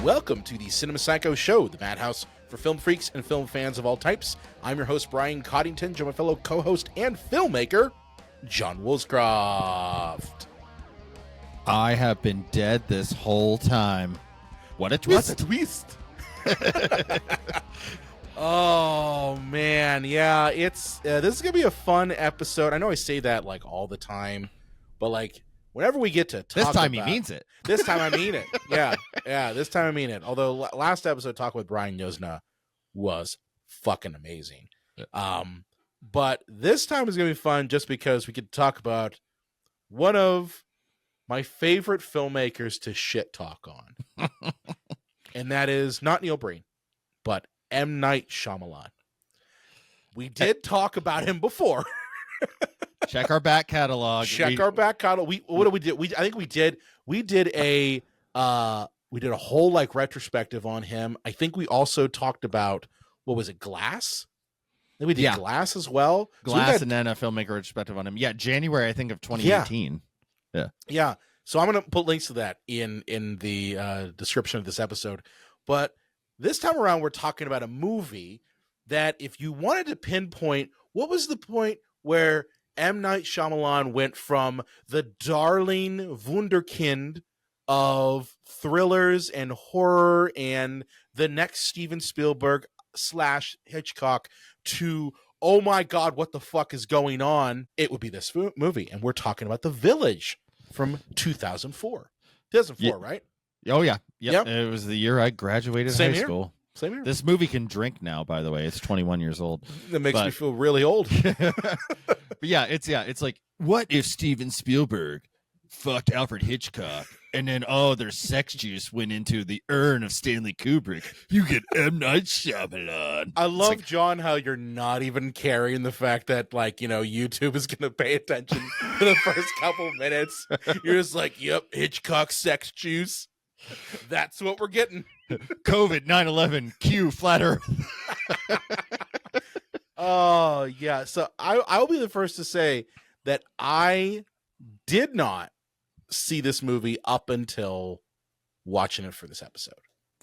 Welcome to the Cinema Psycho Show, the madhouse for film freaks and film fans of all types. I'm your host, Brian Coddington, joined my fellow co-host and filmmaker, John Woolscroft. I have been dead this whole time. What a twist. What a twist. Oh, man. Yeah, it's this is going to be a fun episode. I know I say that, like, all the time, but, like, whenever we get to talk This time about, he means it. This time I mean it. Yeah, this time I mean it. Although last episode, talking with Brian Yozna was fucking amazing. Yeah. But this time is going to be fun just because we could talk about one of my favorite filmmakers to shit talk on. And that is not Neil Breen, but M. Night Shyamalan. We did talk about him before. Check our back catalog. Our back catalog. What did we do? I think we did a whole like retrospective on him. I think we also talked about, what was it, Glass? I think we did Glass as well. Glass, and then a filmmaker retrospective on him. Yeah, January, I think, of 2018. Yeah. So I'm going to put links to that in the description of this episode. But this time around, we're talking about a movie that, if you wanted to pinpoint what was the point where M. Night Shyamalan went from the darling wunderkind of thrillers and horror and the next Steven Spielberg / Hitchcock to, oh my God, what the fuck is going on? It would be this movie. And we're talking about The Village from 2004. 2004, right? Oh, yeah. Yep. It was the year I graduated high school. Same here. This movie can drink now, by the way. It's 21 years old. That makes me feel really old. But it's like, what if Steven Spielberg fucked Alfred Hitchcock and then their sex juice went into the urn of Stanley Kubrick? You get M. Night Shyamalan. I love, John, how you're not even carrying the fact that, like, YouTube is going to pay attention for the first couple minutes. You're just like, yep, Hitchcock sex juice. That's what we're getting. COVID, 9/11, Q, flat earth. Oh, yeah. So I'll be the first to say that I did not see this movie up until watching it for this episode.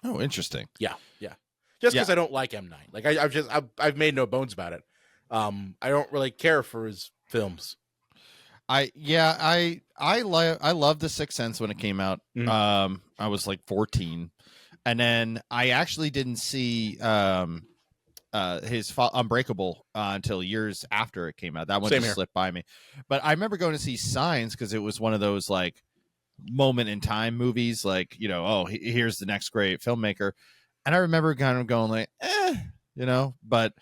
Oh, interesting. Yeah. Just because I don't like M. Night. Like I've made no bones about it. I don't really care for his films. I love The Sixth Sense when it came out. Mm-hmm. I was like 14, and then I actually didn't see his Unbreakable until years after it came out. That one just slipped by me. But I remember going to see Signs because it was one of those like moment in time movies. Like, here's the next great filmmaker, and I remember kind of going like, but.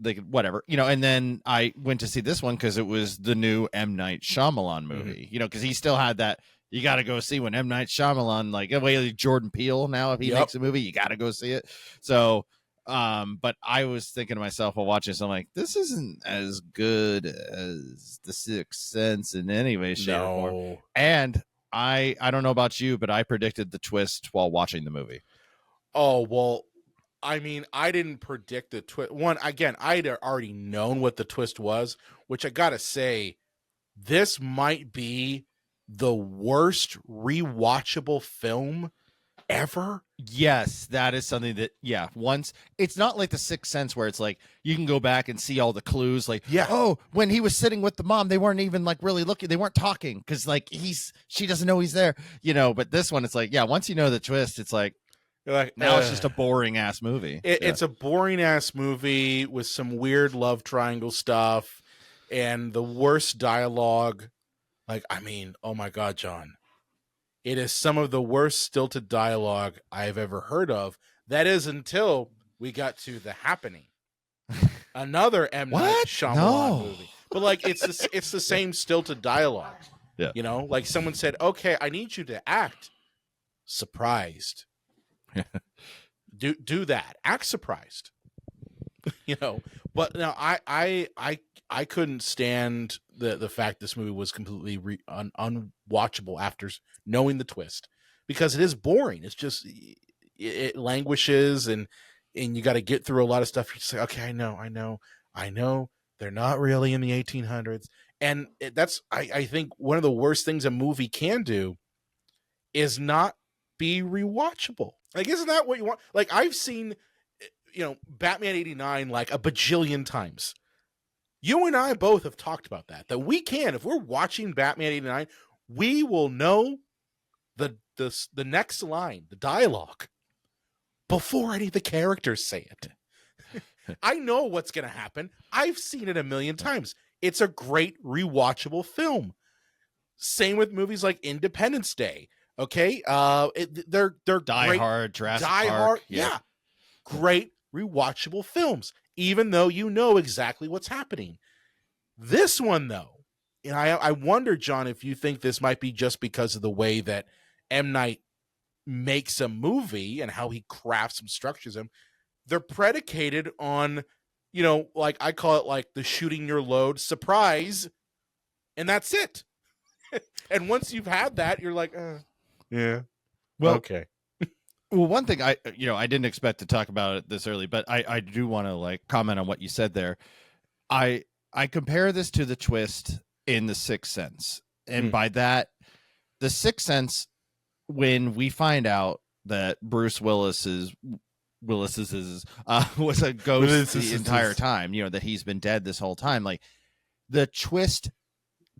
Like whatever, and then I went to see this one because it was the new M. Night Shyamalan movie, because he still had that. You got to go see when M. Night Shyamalan, like Jordan Peele now, if he makes a movie, you got to go see it. So, but I was thinking to myself while watching this, I'm like, this isn't as good as The Sixth Sense in any way, shape, or form. And I don't know about you, but I predicted the twist while watching the movie. Oh, well, I mean, I didn't predict the twist. I'd already known what the twist was, which I gotta say, this might be the worst rewatchable film ever. Yes, that is something that, once it's not like The Sixth Sense where it's like you can go back and see all the clues. Like, when he was sitting with the mom, they weren't even like really looking, they weren't talking because like she doesn't know he's there, But this one, it's like, once you know the twist, it's like. Now it's just a boring ass movie. It's a boring ass movie with some weird love triangle stuff and the worst dialogue. Like, I mean, oh my God, John. It is some of the worst stilted dialogue I've ever heard of. That is until we got to The Happening. Another M. Night Shyamalan movie. But like it's the same stilted dialogue. Yeah. Like someone said, okay, I need you to act surprised. Do that. Act surprised. But no, I couldn't stand the fact this movie was completely unwatchable after knowing the twist, because it is boring. It's just it languishes and you got to get through a lot of stuff. You're just like, okay, I know. They're not really in the 1800s. And that's, I think, one of the worst things a movie can do is not be rewatchable. Like, isn't that what you want? Like, I've seen, Batman 89 like a bajillion times. You and I both have talked about that we can, if we're watching Batman 89, we will know the next line, the dialogue, before any of the characters say it. I know what's going to happen. I've seen it a million times. It's a great rewatchable film. Same with movies like Independence Day. Okay, they're Die great. Hard, Jurassic Die Park, Hard, yeah, great rewatchable films, even though you know exactly what's happening. This one, though, and I wonder, John, if you think this might be just because of the way that M. Night makes a movie and how he crafts and structures them. They're predicated on, like I call it, like the shooting your load surprise, and that's it. And once you've had that, you're like, yeah, well, okay. Well, one thing I didn't expect to talk about it this early, but I do want to like comment on what you said there. I compare this to the twist in The Sixth Sense, and by that, The Sixth Sense, when we find out that Bruce Willis was a ghost the entire time, that he's been dead this whole time, like the twist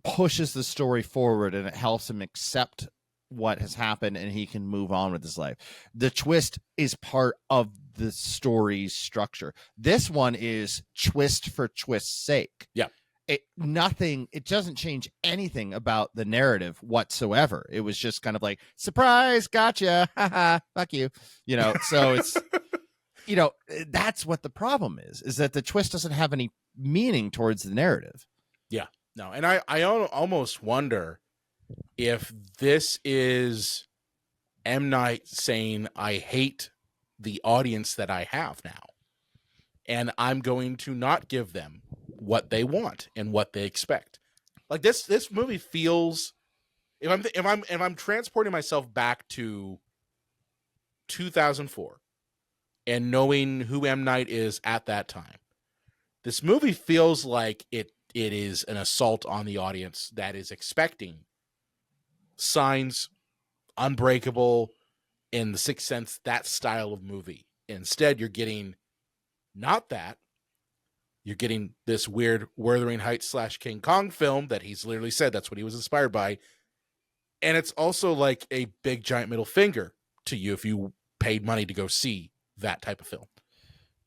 pushes the story forward and it helps him accept what has happened and he can move on with his life. The twist is part of the story's structure. This one is twist for twist's sake. Yeah. It doesn't change anything about the narrative whatsoever. It was just kind of like, surprise, gotcha, haha, fuck you. So it's that's what the problem is that the twist doesn't have any meaning towards the narrative. Yeah. No, and I almost wonder if this is M. Night saying, I hate the audience that I have now, and I'm going to not give them what they want and what they expect. Like this movie feels, if I'm transporting myself back to 2004 and knowing who M. Night is at that time, this movie feels like it is an assault on the audience that is expecting Signs, Unbreakable, in The Sixth Sense, that style of movie. Instead, you're getting not that. You're getting this weird Wuthering Heights / King Kong film that he's literally said that's what he was inspired by. And it's also like a big giant middle finger to you if you paid money to go see that type of film.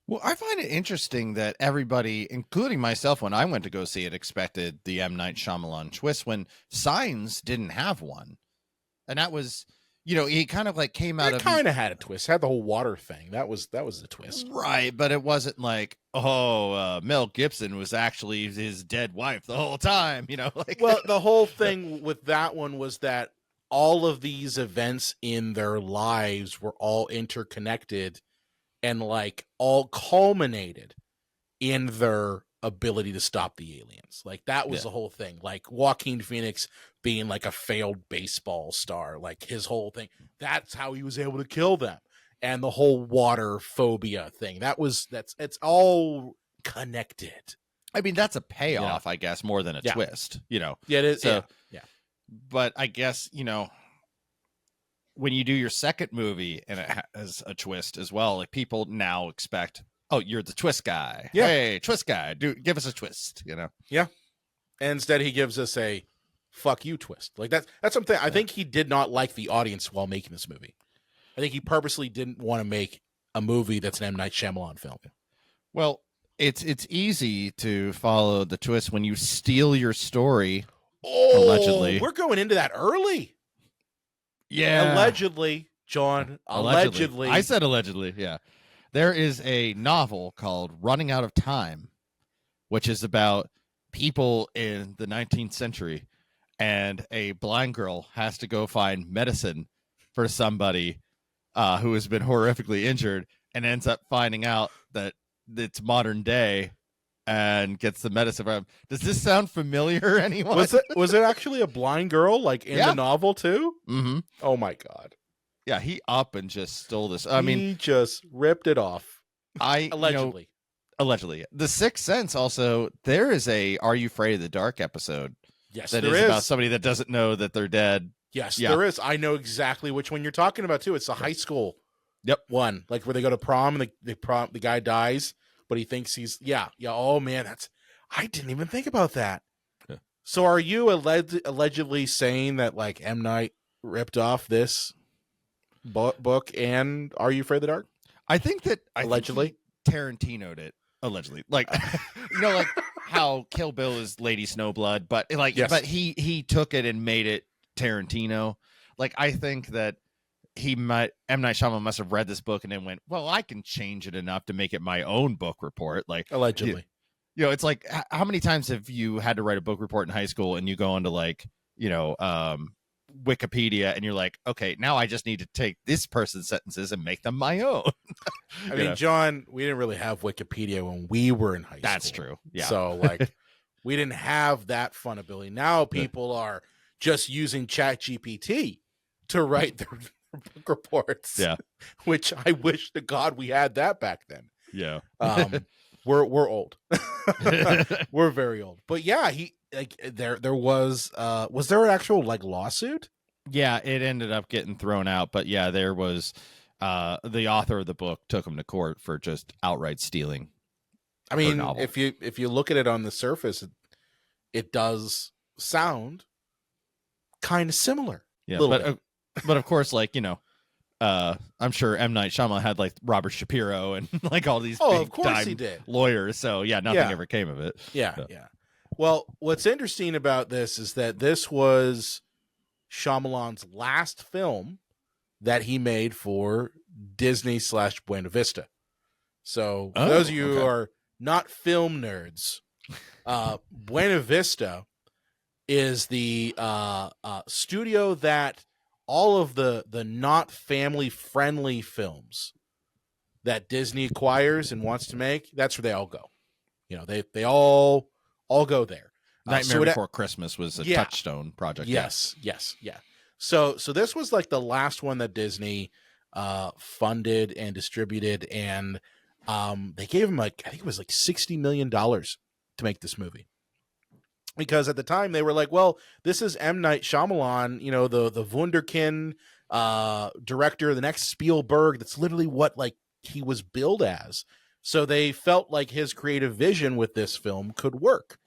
Well, I find it interesting that everybody, including myself, when I went to go see it, expected the M. Night Shyamalan twist when Signs didn't have one. And that was, he kind of like came out of... It kind of had a twist. It had the whole water thing. That was the twist. Right, but it wasn't like, Mel Gibson was actually his dead wife the whole time, like... Well, the whole thing with that one was that all of these events in their lives were all interconnected and like all culminated in their ability to stop the aliens. Like that was the whole thing. Like Joaquin Phoenix being like a failed baseball star, like his whole thing. That's how he was able to kill them. And the whole water phobia thing. It's all connected. I mean, that's a payoff, I guess, more than a twist, Yeah, it is. So, yeah. But I guess, when you do your second movie and it has a twist as well, like people now expect, you're the twist guy. Yeah. Hey, twist guy, give us a twist, Yeah. And instead he gives us a fuck you twist. Like that's something I think he did not like the audience while making this movie. I think he purposely didn't want to make a movie that's an M. Night Shyamalan film. Well, it's easy to follow the twist when you steal your story. Allegedly. We're going into that early. Yeah. Allegedly, John. Allegedly. I said allegedly, yeah. There is a novel called Running Out of Time, which is about people in the 19th century, and a blind girl has to go find medicine for somebody who has been horrifically injured and ends up finding out that it's modern day and gets the medicine from him. Does this sound familiar, anyone? Was it actually a blind girl, like in the novel too? Mm-hmm. Oh my God. Yeah, he up and just stole this. He just ripped it off. Allegedly. Allegedly. The Sixth Sense also, there is a Are You Afraid of the Dark episode. Yes, that there is is about somebody that doesn't know that they're dead. Yes, there is. I know exactly which one you're talking about too. It's the high school one, like where they go to prom and the guy dies, but he thinks he's Oh man, I didn't even think about that. Yeah. So are you allegedly saying that like M. Night ripped off this book and Are You Afraid of the Dark? I think that allegedly Tarantino'd it. Allegedly, like like how Kill Bill is Lady Snowblood, but but he took it and made it Tarantino. Like I think that M. Night Shyamalan must have read this book and then went, well, I can change it enough to make it my own book report. Like allegedly, it's like how many times have you had to write a book report in high school and you go into like Wikipedia and you're like, okay, now I just need to take this person's sentences and make them my own. I mean, John, we didn't really have Wikipedia when we were in high school. That's true. Yeah. So like we didn't have that fun ability. Now people are just using ChatGPT to write their book reports. Yeah. Which I wish to God we had that back then. Yeah. We're old. We're very old. But yeah, there was there an actual like lawsuit? Yeah, it ended up getting thrown out, but yeah, there was the author of the book took him to court for just outright stealing. I mean, if you look at it on the surface, it does sound kind of similar. Yeah, but of course, like I'm sure M. Night Shyamalan had like Robert Shapiro and like all these big time lawyers. So yeah, nothing ever came of it. Yeah. Well, what's interesting about this is that this was Shyamalan's last film that he made for Disney / Buena Vista. So for those of you who are not film nerds, Buena Vista is the studio that all of the not family friendly films that Disney acquires and wants to make, that's where they all go. They all go there. Nightmare Before Christmas was a touchstone project. Yes. So this was like the last one that Disney funded and distributed, and they gave him I think it was like $60 million to make this movie. Because at the time they were like, well, this is M. Night Shyamalan, the wunderkind director, the next Spielberg. That's literally what like he was billed as. So they felt like his creative vision with this film could work,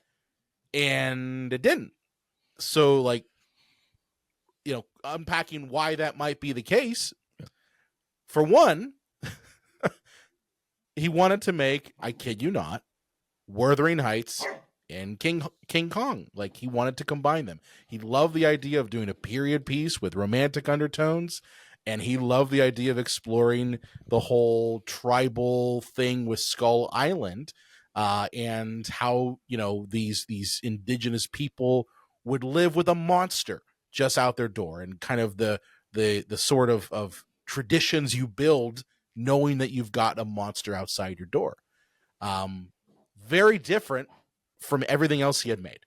and it didn't. So like, unpacking why that might be the case. For one, he wanted to make, I kid you not, Wuthering Heights and King Kong. Like he wanted to combine them. He loved the idea of doing a period piece with romantic undertones, and he loved the idea of exploring the whole tribal thing with Skull Island, and how these indigenous people would live with a monster just out their door, and kind of the sort of traditions you build knowing that you've got a monster outside your door. Very different from everything else he had made.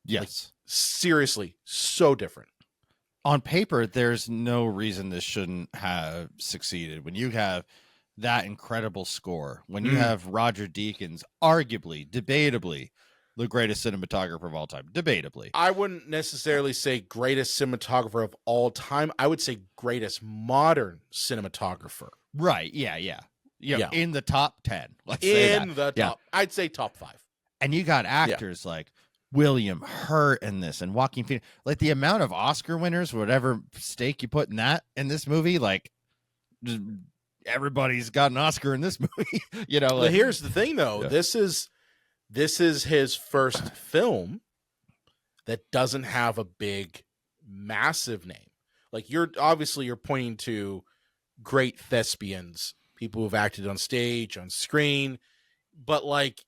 Yes. Like, seriously, so different. On paper, there's no reason this shouldn't have succeeded. When you have that incredible score, when you have Roger Deakins, arguably, debatably, the greatest cinematographer of all time. Debatably. I wouldn't necessarily say greatest cinematographer of all time. I would say greatest modern cinematographer. Right. Yeah. In the top 10. Let's say that. In the top. Yeah. I'd say top 5. And you got actors like William Hurt in this and Joaquin Phoenix. Like the amount of Oscar winners, whatever stake you put in this movie, like everybody's got an Oscar in this movie. Well, here's the thing though. Yeah. This is his first film that doesn't have a big, massive name. Like you're pointing to great thespians, people who've acted on stage, on screen, but like,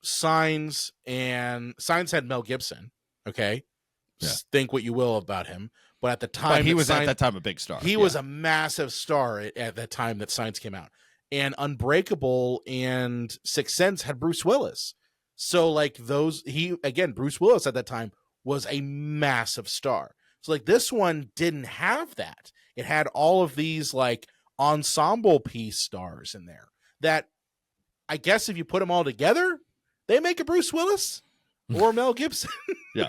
Signs had Mel Gibson. Okay. Yeah. Think what you will about him. But at the time, he was at that time a big star. He was a massive star at that time that Signs came out. And Unbreakable and Sixth Sense had Bruce Willis. So like Bruce Willis at that time was a massive star. So like this one didn't have that. It had all of these like ensemble piece stars in there that I guess if you put them all together, they make a Bruce Willis or Mel Gibson. Yeah.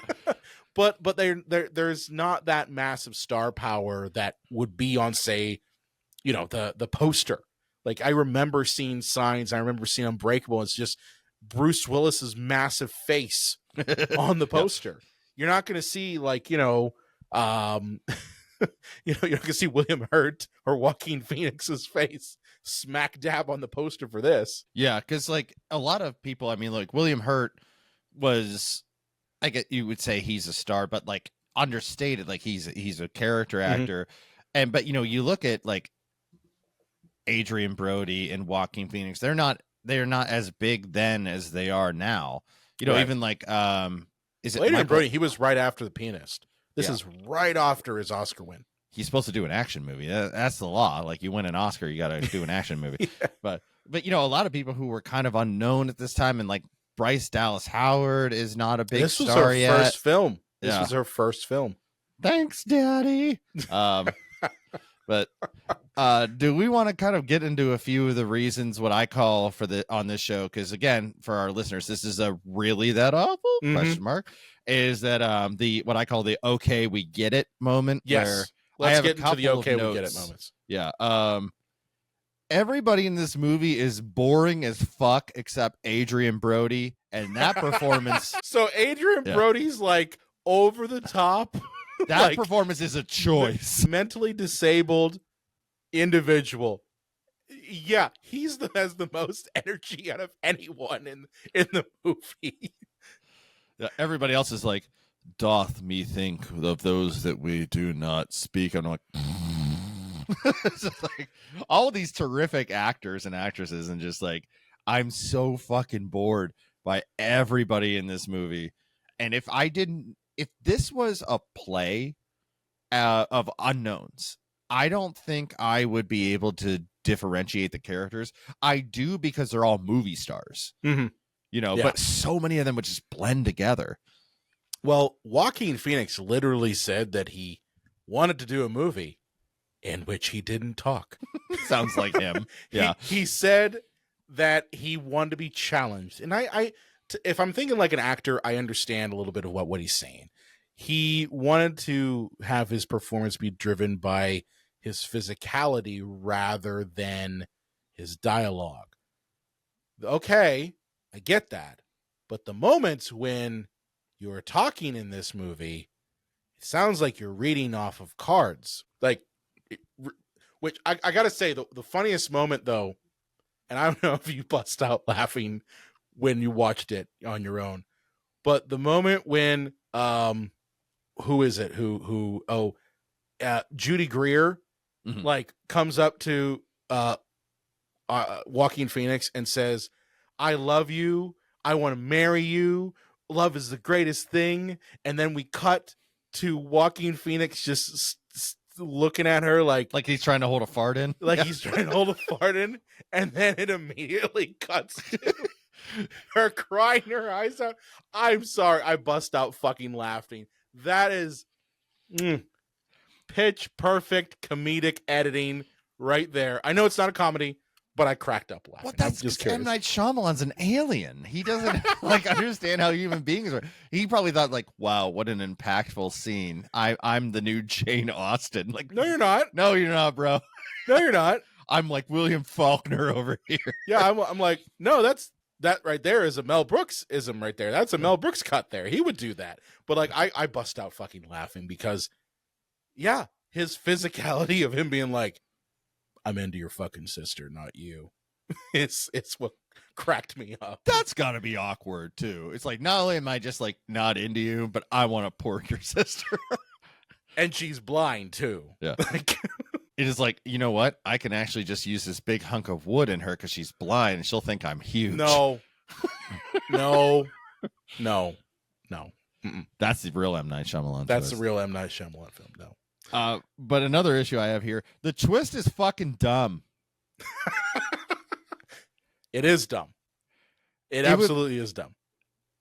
But there's not that massive star power that would be on, say, you know, the poster. Like, I remember seeing Signs, I remember seeing Unbreakable. It's just Bruce Willis's massive face on the poster. You're not going to see, like, you know, you're not going to see William Hurt or Joaquin Phoenix's face smack dab on the poster for this. Yeah, because like a lot of people, I mean, like William Hurt was, I get you would say he's a star, but like understated, like he's a character actor. And but you know, you look at like Adrian Brody and Joaquin Phoenix, they're not as big then as they are now. You know, even like is it Adrian Brody? He was right after The Pianist. This is right after his Oscar win. He's supposed to do an action movie. That's the law. Like, you win an Oscar, you got to do an action movie. But you know, a lot of people who were kind of unknown at this time, and like Bryce Dallas Howard is not a big star yet. This was her first film. This was her first film. Thanks, Daddy. But do we want to kind of get into a few of the reasons what I call for on this show? Because again, for our listeners, this is a really that awful question mark. Is that the what I call the okay we get it moment? Yes. Where Let's get into the okay we get it moments. Yeah. Everybody in this movie is boring as fuck except Adrian Brody, and that performance. So Adrian Brody's like over the top. That like, performance is a choice. Mentally disabled individual. Yeah, has the most energy out of anyone in the movie. Yeah, everybody else is like, doth me think of those that we do not speak. I'm like, it's just like all these terrific actors and actresses, and just like, I'm so fucking bored by everybody in this movie. And if this was a play of unknowns, I don't think I would be able to differentiate the characters. I do, because they're all movie stars, you know, but so many of them would just blend together. Well, Joaquin Phoenix literally said that he wanted to do a movie in which he didn't talk. Sounds like him. Yeah. He said that he wanted to be challenged. And if I'm thinking like an actor, I understand a little bit of what he's saying. He wanted to have his performance be driven by his physicality rather than his dialogue. Okay, I get that. But the moments when you're talking in this movie, it sounds like you're reading off of cards. Like, which I got to say, the funniest moment, though, and I don't know if you bust out laughing when you watched it on your own, but the moment when, who is it? Judy Greer, like, comes up to Joaquin Phoenix and says, I love you. I want to marry you. Love is the greatest thing. And then we cut to Joaquin Phoenix just looking at her like he's trying to hold a fart in. Like he's trying to hold a fart in. And then it immediately cuts to her crying her eyes out. I'm sorry. I bust out fucking laughing. That is pitch perfect comedic editing right there. I know it's not a comedy, but I cracked up laughing. Well, that's just M. Night Shyamalan's an alien. He doesn't like understand how human beings are. He probably thought like, wow, what an impactful scene. I'm the new Jane Austen. Like, no, you're not. No, you're not, bro. No, you're not. I'm like William Faulkner over here. Yeah, I'm like, no, that right there is a Mel Brooks-ism right there. That's a Mel Brooks cut there. He would do that. But like, I bust out fucking laughing because, yeah, his physicality of him being like, I'm into your fucking sister, not you. It's what cracked me up. That's got to be awkward too. It's like, not only am I just like not into you, but I want to pork your sister. And she's blind too. Yeah. It is like, you know what? I can actually just use this big hunk of wood in her because she's blind and she'll think I'm huge. No. No. Mm-mm. That's the real M. Night Shyamalan. That's the real M. Night Shyamalan film. No. But another issue I have here, the twist is fucking dumb. It is dumb. It absolutely is dumb.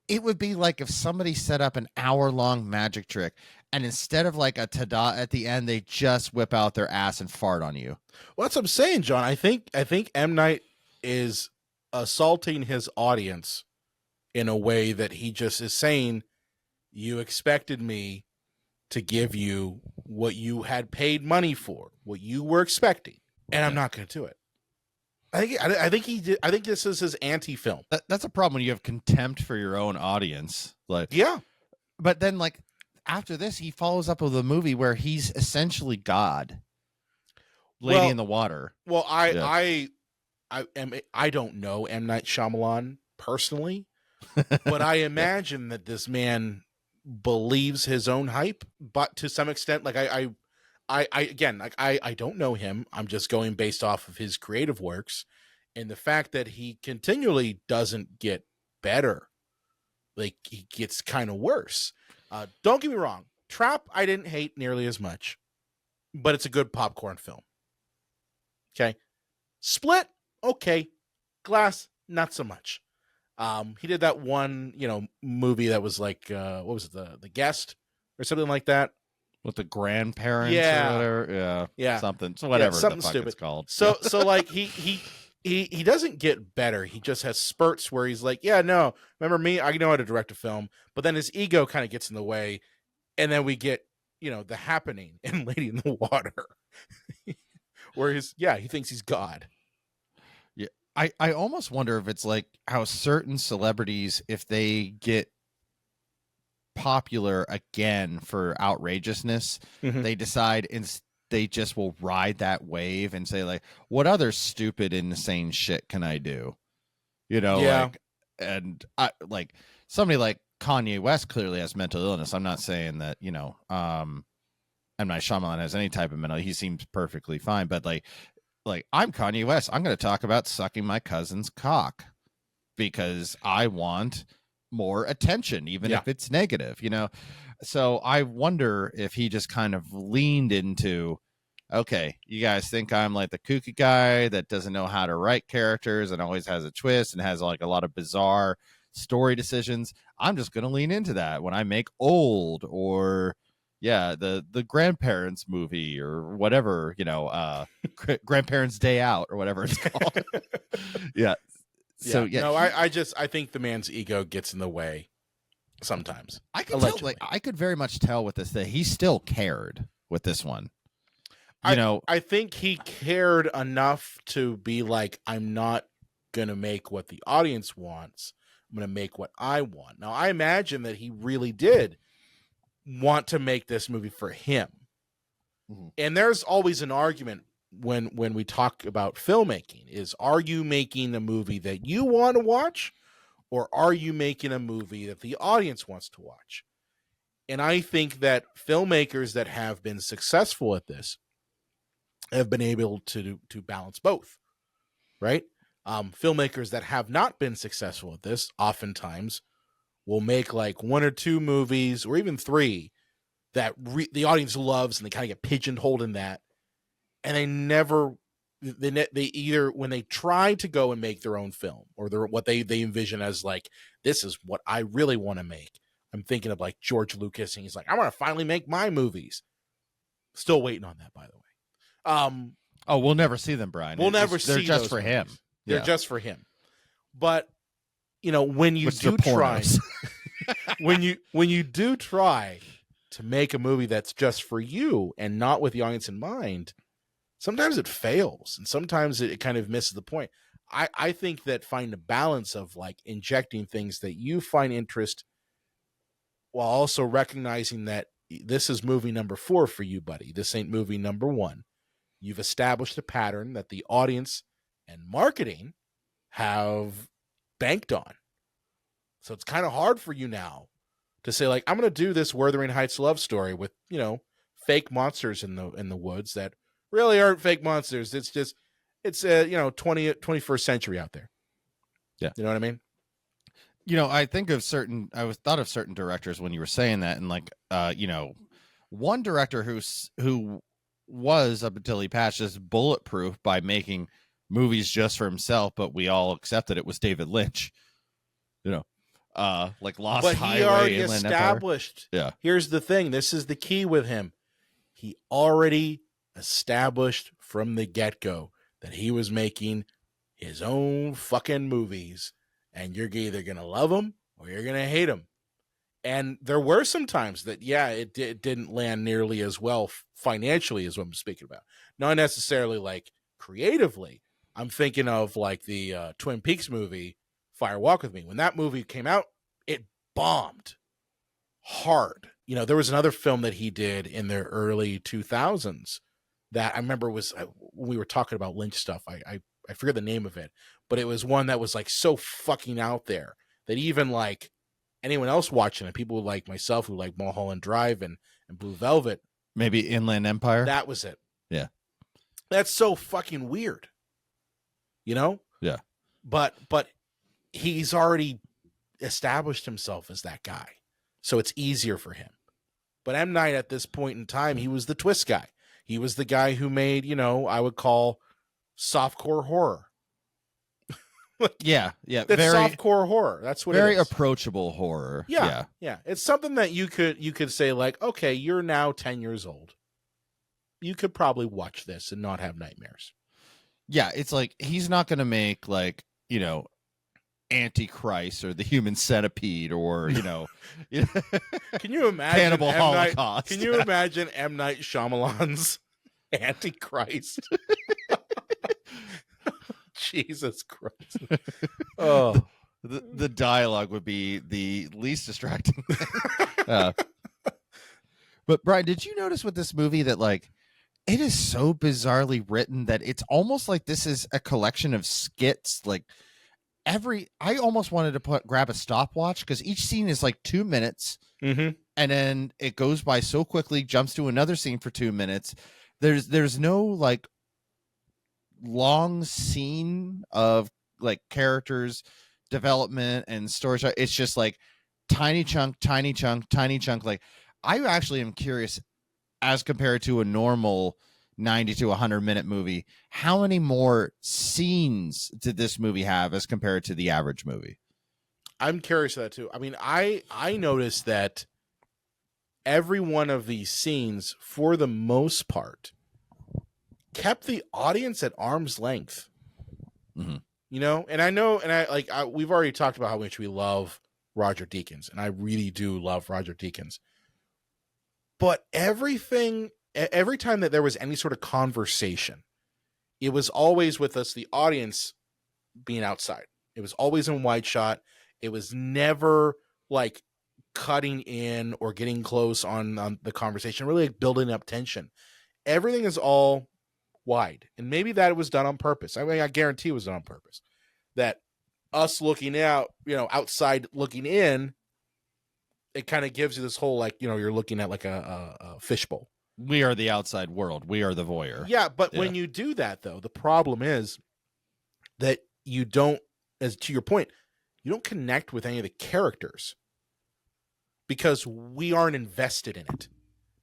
It would be like if somebody set up an hour-long magic trick and instead of like a ta-da at the end, they just whip out their ass and fart on you. Well, that's what I'm saying, John. I think M. Night is assaulting his audience in a way that he just is saying, you expected me to give you what you had paid money for, what you were expecting, and I'm not going to do it. I think he did. I think this is his anti-film. That's a problem when you have contempt for your own audience. Like, yeah, but then like after this, he follows up with a movie where he's essentially God, Lady in the Water. Well, I don't know M. Night Shyamalan personally, but I imagine that this man believes his own hype, but to some extent, like I don't know him. I'm just going based off of his creative works, and the fact that he continually doesn't get better, like he gets kind of worse. Don't get me wrong, Trap I didn't hate nearly as much, but it's a good popcorn film. Okay, Split okay, Glass not so much. He did that one, movie that was like, what was it, the Guest or something like that, with the grandparents, or whatever, something, so whatever, something the fuck stupid it's called. So like he doesn't get better. He just has spurts where he's like, yeah, no, remember me? I know how to direct a film, but then his ego kind of gets in the way, and then we get, The Happening and Lady in the Water, where he thinks he's God. I almost wonder if it's like how certain celebrities, if they get popular again for outrageousness, they decide they just will ride that wave and say like, what other stupid, insane shit can I do? Like, and I like somebody like Kanye West clearly has mental illness. I'm not saying that, M. Night Shyamalan has any type of mental. He seems perfectly fine, but like I'm Kanye West. I'm going to talk about sucking my cousin's cock because I want more attention, even if it's negative, So I wonder if he just kind of leaned into, okay, you guys think I'm like the kooky guy that doesn't know how to write characters and always has a twist and has like a lot of bizarre story decisions. I'm just going to lean into that when I make Old or the grandparents movie or whatever, Grandparents Day Out or whatever it's called. So no, I think the man's ego gets in the way sometimes. I could tell, I could very much tell with this that he still cared with this one. I think he cared enough to be like, I'm not gonna make what the audience wants. I'm gonna make what I want. Now I imagine that he really did want to make this movie for him. And there's always an argument when we talk about filmmaking is, are you making a movie that you want to watch, or are you making a movie that the audience wants to watch? And I think that filmmakers that have been successful at this have been able to balance both, right? Filmmakers that have not been successful at this oftentimes will make like one or two movies or even three that the audience loves, and they kind of get pigeonholed in that. And they either, when they try to go and make their own film, or what they envision as like, this is what I really want to make. I'm thinking of like George Lucas, and he's like, I want to finally make my movies. Still waiting on that, by the way. We'll never see them, Brian. We'll never see. They're just for him. They're just for him. But when you do try, when you do try to make a movie that's just for you and not with the audience in mind, sometimes it fails, and sometimes it kind of misses the point. I think that finding a balance of like injecting things that you find interest, while also recognizing that this is movie number 4 for you, buddy. This ain't movie number 1. You've established a pattern that the audience and marketing have banked on. So it's kind of hard for you now to say like, I'm going to do this Wuthering Heights love story with, fake monsters in the woods that really aren't fake monsters. It's just, it's 21st century out there. Yeah. You know what I mean? I thought of certain directors when you were saying that, and like, one director who was, up until he passed, just bulletproof by making movies just for himself, but we all accepted it, was David Lynch. Like Lost but Highway. He already Inland established. Empire. Yeah. Here's the thing. This is the key with him. He already established from the get-go that he was making his own fucking movies, and you're either gonna love him or you're gonna hate him. And there were some times that, yeah, it didn't land nearly as well financially as what I'm speaking about. Not necessarily like creatively. I'm thinking of like the Twin Peaks movie, Fire Walk with Me. When that movie came out, it bombed hard. You know, there was another film that he did in the early 2000s that I remember was, when we were talking about Lynch stuff, I forget the name of it, but it was one that was like so fucking out there that even like anyone else watching it, people like myself who like Mulholland Drive and Blue Velvet. Maybe Inland Empire? That was it. Yeah. That's so fucking weird. You know? Yeah. But he's already established himself as that guy. So it's easier for him. But M. Night at this point in time, he was the twist guy. He was the guy who made, you know, I would call softcore horror. Yeah. That's very softcore horror. That's what very it is. Approachable horror. Yeah. It's something that you could say like, okay, you're now 10 years old. You could probably watch this and not have nightmares. Yeah, it's like he's not going to make like, you know, Antichrist or the Human Centipede or, you know, can you imagine Cannibal Holocaust? Can you imagine M. Night Shyamalan's Antichrist? Jesus Christ. Oh, the dialogue would be the least distracting. But Brian, did you notice with this movie that like it is so bizarrely written that it's almost like this is a collection of skits? Like I almost wanted to grab a stopwatch because each scene is like 2 minutes, and then it goes by so quickly, jumps to another scene for 2 minutes. There's no like long scene of like characters development and story. It's just like tiny chunk. Like I actually am curious, as compared to a normal 90 to 100 minute movie, how many more scenes did this movie have as compared to the average movie? I'm curious of that too. I mean, I noticed that every one of these scenes, for the most part, kept the audience at arm's length. Mm-hmm. You know, and I know, and we've already talked about how much we love Roger Deakins, and I really do love Roger Deakins. But every time that there was any sort of conversation, it was always with us, the audience, being outside. It was always in wide shot. It was never like cutting in or getting close on the conversation, really like building up tension. Everything is all wide. And maybe that was done on purpose. I mean, I guarantee it was done on purpose. That us looking out, you know, outside looking in, it kind of gives you this whole, like, you know, you're looking at like a fishbowl. We are the outside world. We are the voyeur. Yeah, but when you do that, though, the problem is that you don't, as to your point, you don't connect with any of the characters because we aren't invested in it.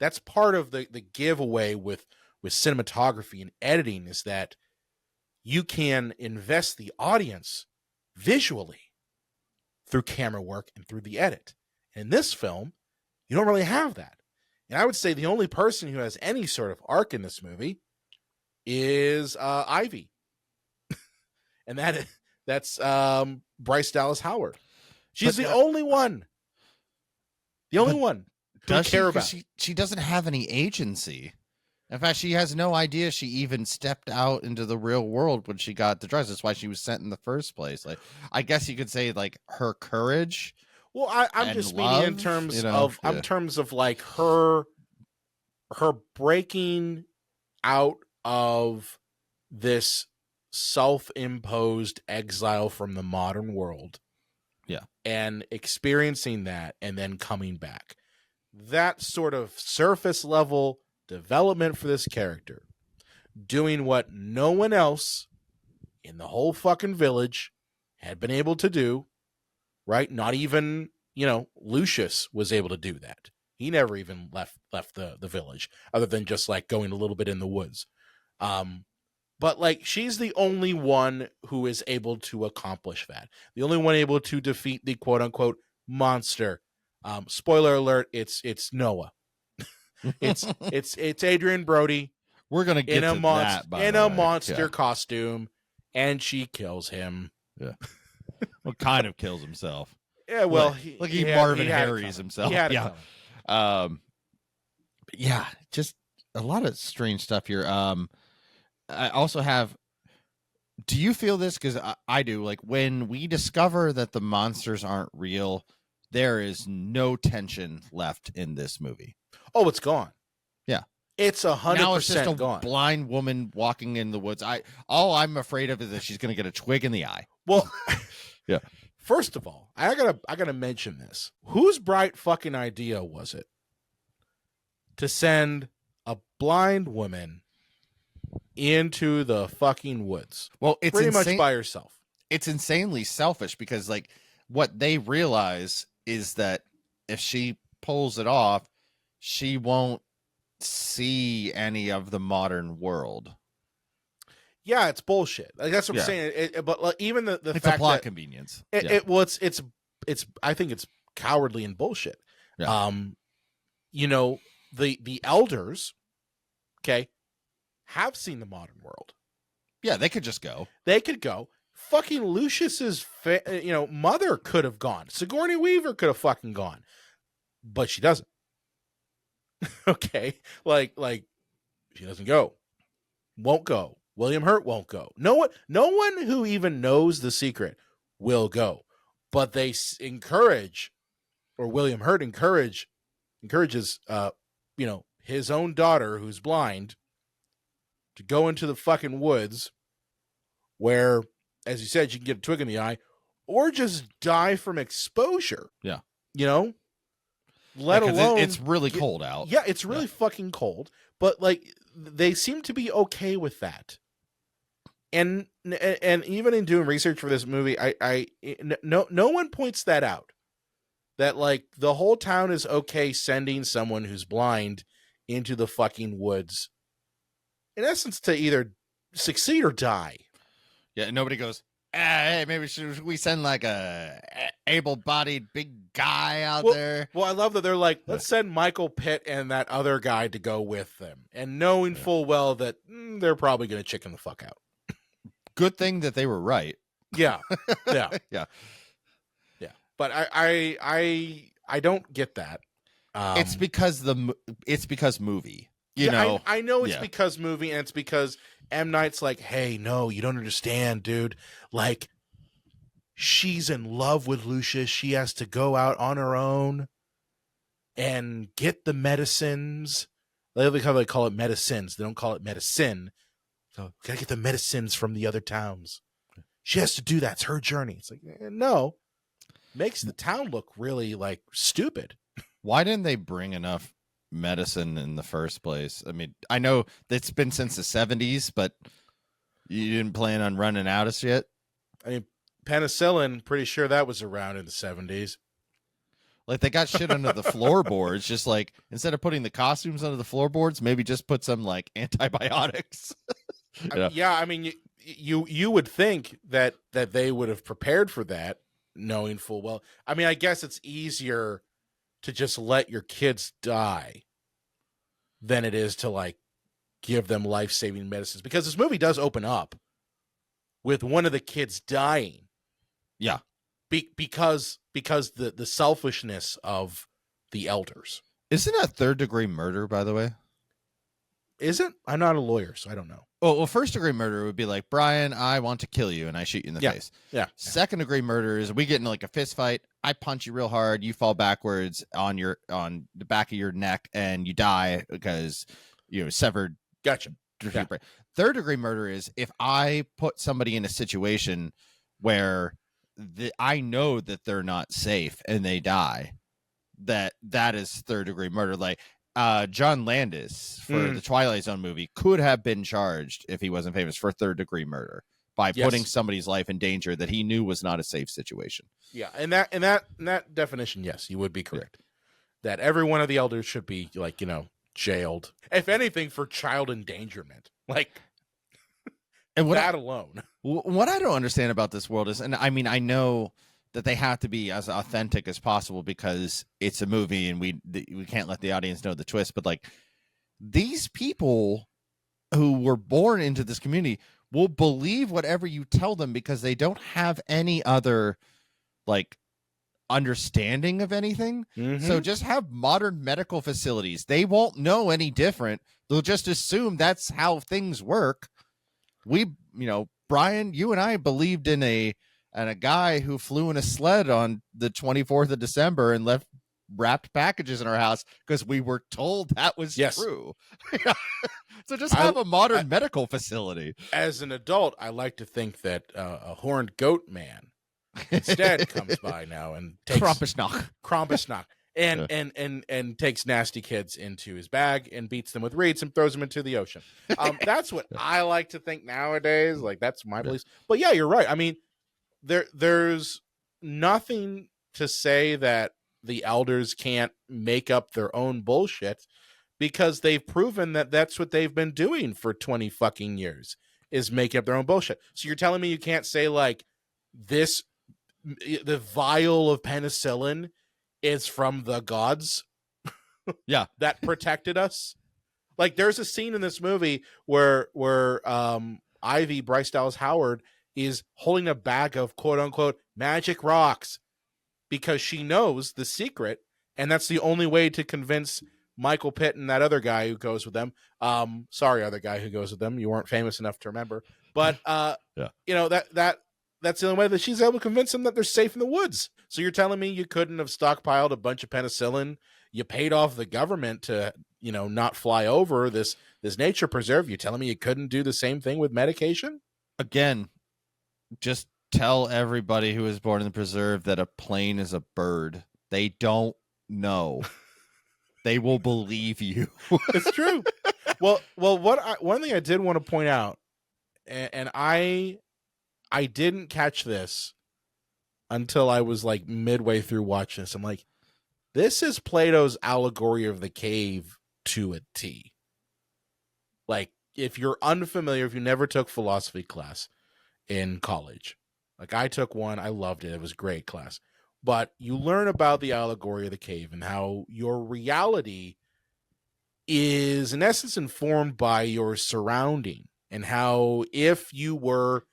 That's part of the giveaway with cinematography and editing, is that you can invest the audience visually through camera work and through the edit. In this film, you don't really have that. And I would say the only person who has any sort of arc in this movie is Ivy. And that's Bryce Dallas Howard. She's the only one. The only one who care about. She doesn't have any agency. In fact, she has no idea she even stepped out into the real world when she got the drugs. That's why she was sent in the first place. Like, I guess you could say like her courage. Well, I'm just meaning in terms in terms of like her breaking out of this self-imposed exile from the modern world. Yeah. And experiencing that and then coming back. That sort of surface level development for this character, doing what no one else in the whole fucking village had been able to do, right? Not even, you know, Lucius was able to do that. He never even left the village, other than just like going a little bit in the woods. But like, she's the only one who is able to accomplish that. The only one able to defeat the quote unquote monster. Spoiler alert, it's Noah. It's Adrian Brody. We're gonna get to that, in a monster costume and she kills him. Yeah. Well, kind of kills himself. Yeah, well, he Marvin Harry's himself. Yeah. Yeah, just a lot of strange stuff here. I also have. Do you feel this? Because I do. Like when we discover that the monsters aren't real, there is no tension left in this movie. Oh, it's gone. Yeah, it's 100% now it's just a gone. Blind woman walking in the woods. All I'm afraid of is that she's going to get a twig in the eye. Well, yeah. First of all, I gotta mention this. Whose bright fucking idea was it to send a blind woman into the fucking woods? Well, it's pretty much by herself. It's insanely selfish because, like, what they realize is that if she pulls it off, she won't see any of the modern world. Yeah, it's bullshit. Like, that's what I'm saying. But like, even the it's fact a plot that convenience. It's I think it's cowardly and bullshit. Yeah. You know, the elders, okay, have seen the modern world. Yeah, they could just go. They could go. Fucking Lucius's mother could have gone. Sigourney Weaver could have fucking gone, but she doesn't. Okay, like she doesn't go. Won't go. William Hurt won't go. No one who even knows the secret will go. But they encourage, or William Hurt encourages, his own daughter who's blind to go into the fucking woods where, as you said, you can get a twig in the eye or just die from exposure. Yeah. Let alone it's really cold out. Yeah, it's really fucking cold. But like they seem to be okay with that. And even in doing research for this movie, no one points that out. That like the whole town is okay sending someone who's blind into the fucking woods, in essence, to either succeed or die. Yeah, nobody goes, hey, maybe should we send like a able-bodied big guy out there? Well, I love that they're like, let's send Michael Pitt and that other guy to go with them, and knowing full well that they're probably going to chicken the fuck out. Good thing that they were right. Yeah. Yeah. But I don't get that. It's because movie. You know, I know it's because movie, and it's because M. Night's like, hey, no, you don't understand, dude. Like, she's in love with Lucius. She has to go out on her own and get the medicines. They call it medicines. They don't call it medicine. So, gotta get the medicines from the other towns. She has to do that. It's her journey. It's like, no. Makes the town look really, like, stupid. Why didn't they bring enough medicine in the first place? I mean, I know it's been since the 70s, but you didn't plan on running out of shit? I mean, penicillin, pretty sure that was around in the 70s. Like, they got shit under the floorboards. Just like, instead of putting the costumes under the floorboards, maybe just put some, like, antibiotics. Yeah, I mean, you would think that they would have prepared for that, knowing full well. I mean, I guess it's easier to just let your kids die than it is to like give them life-saving medicines, because this movie does open up with one of the kids dying. Yeah. Because the selfishness of the elders. Isn't that third-degree murder, by the way? Isn't? I'm not a lawyer, so I don't know. Well, first-degree murder would be like, Brian, I want to kill you, and I shoot you in the face. Yeah. Second-degree murder is we get in like a fist fight. I punch you real hard. You fall backwards on the back of your neck, and you die because severed. Gotcha. Yeah. Third-degree murder is if I put somebody in a situation where I know that they're not safe and they die. That is third-degree murder. Like John Landis for the Twilight Zone movie could have been charged, if he wasn't famous, for third-degree murder by putting somebody's life in danger that he knew was not a safe situation. Yeah, and that definition, yes, you would be correct. Yeah. That every one of the elders should be like, jailed, if anything, for child endangerment. Like, and that alone. What I don't understand about this world is, and I mean, I know that they have to be as authentic as possible because it's a movie and we can't let the audience know the twist, but like these people who were born into this community will believe whatever you tell them because they don't have any other like understanding of anything. So just have modern medical facilities. They won't know any different. They'll just assume that's how things work. Brian, you and I believed in a guy who flew in a sled on the 24th of December and left wrapped packages in our house because we were told that was true. So just have a modern medical facility. As an adult, I like to think that a horned goat man instead comes by now and takes Krampusnacht and takes nasty kids into his bag and beats them with reeds and throws them into the ocean. That's what I like to think nowadays. Like, that's my beliefs. But yeah, you're right. I mean, there's nothing to say that the elders can't make up their own bullshit, because they've proven that that's what they've been doing for 20 fucking years, is make up their own bullshit. So you're telling me you can't say like the vial of penicillin is from the gods that protected us? Like, there's a scene in this movie where Ivy, Bryce Dallas Howard, is holding a bag of quote unquote magic rocks because she knows the secret, and that's the only way to convince Michael Pitt and that other guy who goes with them. Sorry, other guy who goes with them. You weren't famous enough to remember. But that's the only way that she's able to convince them that they're safe in the woods. So you're telling me you couldn't have stockpiled a bunch of penicillin? You paid off the government to, not fly over this nature preserve. You're telling me you couldn't do the same thing with medication? Again, just tell everybody who is born in the preserve that a plane is a bird. They don't know. They will believe you. It's true. Well, one thing I did want to point out, and I didn't catch this until I was like midway through watching this. I'm like, this is Plato's allegory of the cave to a T. Like, if you're unfamiliar, if you never took philosophy class in college, like I took one, I loved it. It was a great class. But you learn about the allegory of the cave and how your reality is, in essence, informed by your surrounding, and how if you were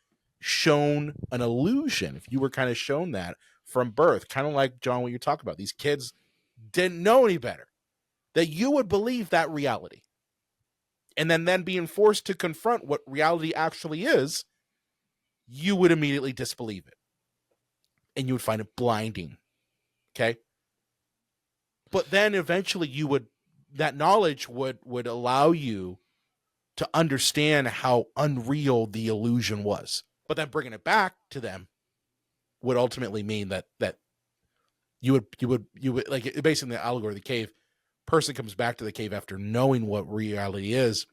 shown an illusion, if you were kind of shown that from birth, kind of like, John, what you're talking about, these kids didn't know any better, that you would believe that reality. And then being forced to confront what reality actually is, you would immediately disbelieve it. And you would find it blinding. Okay. But then eventually that knowledge would allow you to understand how unreal the illusion was. But then bringing it back to them would ultimately mean that you would like, basically the allegory of the cave, person comes back to the cave after knowing what reality is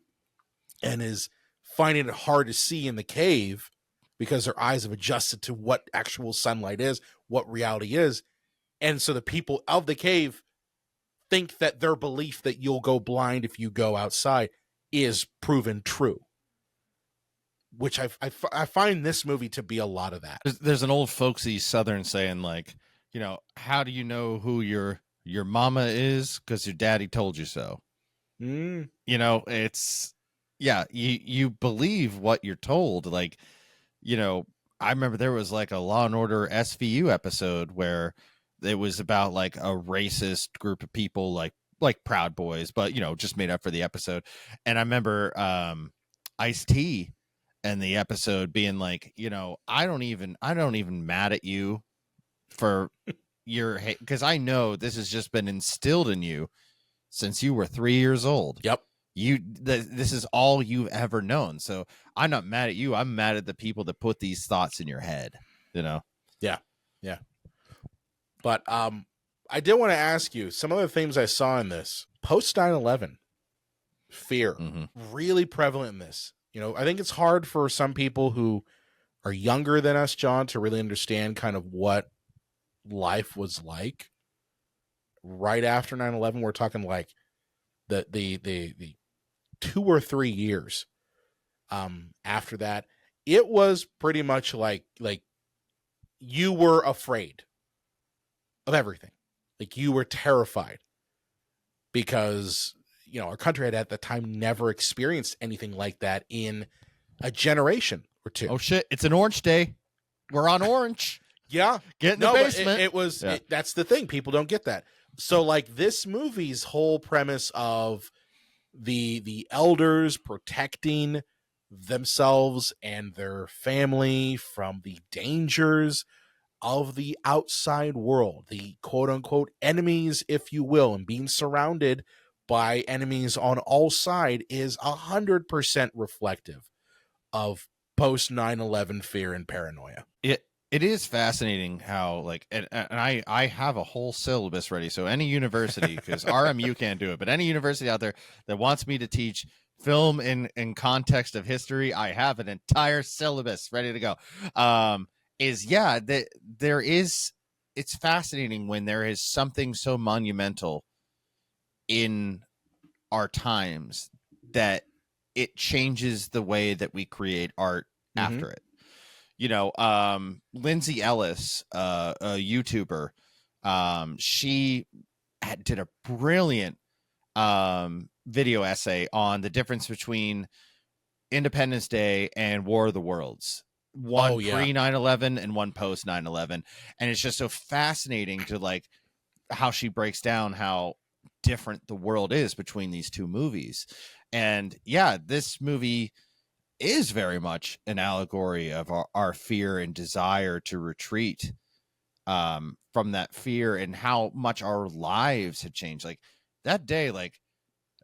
and is finding it hard to see in the cave because their eyes have adjusted to what actual sunlight is, what reality is. And so the people of the cave think that their belief that you'll go blind if you go outside is proven true. Which I find this movie to be a lot of that. There's an old folksy Southern saying, like, how do you know who your mama is? Because your daddy told you so. It's, you believe what you're told. Like, I remember there was like a Law and Order SVU episode where it was about like a racist group of people, like Proud Boys, but just made up for the episode. And I remember Ice-T and the episode being like, I don't even mad at you for your hate, because I know this has just been instilled in you since you were 3 years old. Yep. This is all you've ever known. So I'm not mad at you. I'm mad at the people that put these thoughts in your head, Yeah. Yeah. But I did want to ask you some of the themes I saw in this post 9/11 fear, really prevalent in this. I think it's hard for some people who are younger than us, John, to really understand kind of what life was like right after 9/11. We're talking like the 2 or 3 years after that. It was pretty much like you were afraid of everything. Like, you were terrified because, our country had at the time never experienced anything like that in a generation or two. Oh shit! It's an orange day. We're on orange. Yeah, Get in the basement. It was. That's the thing. People don't get that. So like this movie's whole premise of the elders protecting themselves and their family from the dangers of the outside world, the quote unquote enemies, if you will, and being surrounded by enemies on all sides is 100% reflective of post 9/11 fear and paranoia. It is fascinating how like and I have a whole syllabus ready. So any university, because RMU can't do it, but any university out there that wants me to teach film in context of history, I have an entire syllabus ready to go. There is, it's fascinating when there is something so monumental in our times that it changes the way that we create art after it. You know, Lindsay Ellis, a YouTuber, she did a brilliant video essay on the difference between Independence Day and War of the Worlds. One pre 9/11 and one post 9/11. And it's just so fascinating to like how she breaks down how different the world is between these two movies. And yeah, this movie is very much an allegory of our fear and desire to retreat from that fear, and how much our lives had changed. Like that day, like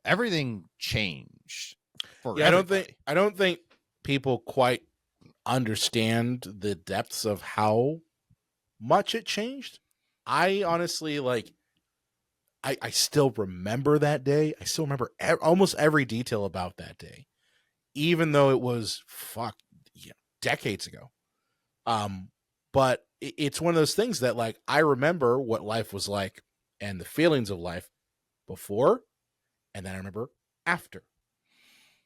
everything changed for everybody. I don't think people quite understand the depths of how much it changed. I honestly I still remember that day. I still remember almost every detail about that day, even though it was decades ago. But it's one of those things that like I remember what life was like and the feelings of life before, and then I remember after.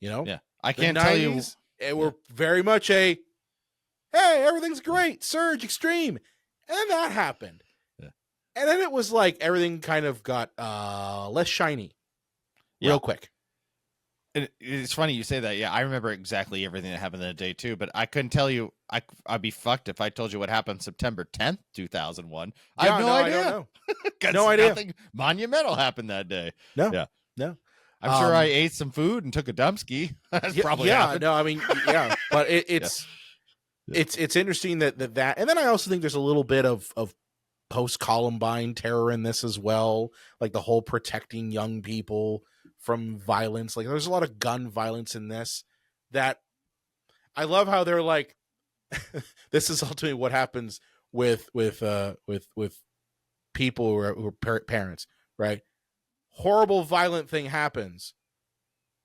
You know, I can't tell you. It were very much a hey, everything's great, surge, extreme, and that happened. And then it was like everything kind of got less shiny real quick. It's funny you say that. Yeah, I remember exactly everything that happened that day too, but I couldn't tell you. I'd be fucked if I told you what happened September 10th, 2001. I have no idea. I don't know. No idea. Nothing monumental happened that day. No. I'm sure I ate some food and took a dumpski. That's probably happened. No, I mean, but it's interesting that, and then I also think there's a little bit of post-Columbine terror in this as well, like the whole protecting young people from violence. Like there's a lot of gun violence in this that I love how they're like, this is ultimately what happens with people who are parents, right? Horrible, violent thing happens,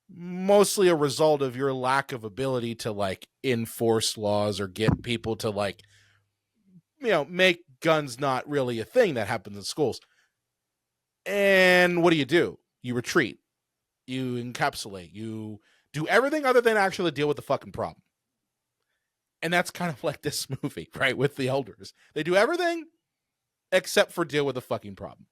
mostly a result of your lack of ability to like enforce laws or get people to like, make guns not really a thing that happens in schools. And what do? You retreat, you encapsulate, you do everything other than actually deal with the fucking problem. And that's kind of like this movie, right? With the elders, they do everything except for deal with the fucking problem.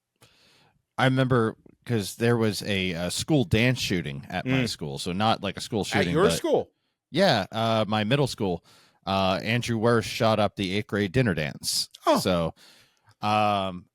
I remember because there was a school dance shooting at my school. So not like a school shooting. At your school? Yeah, my middle school. Andrew Worth shot up the 8th grade dinner dance. Oh. So,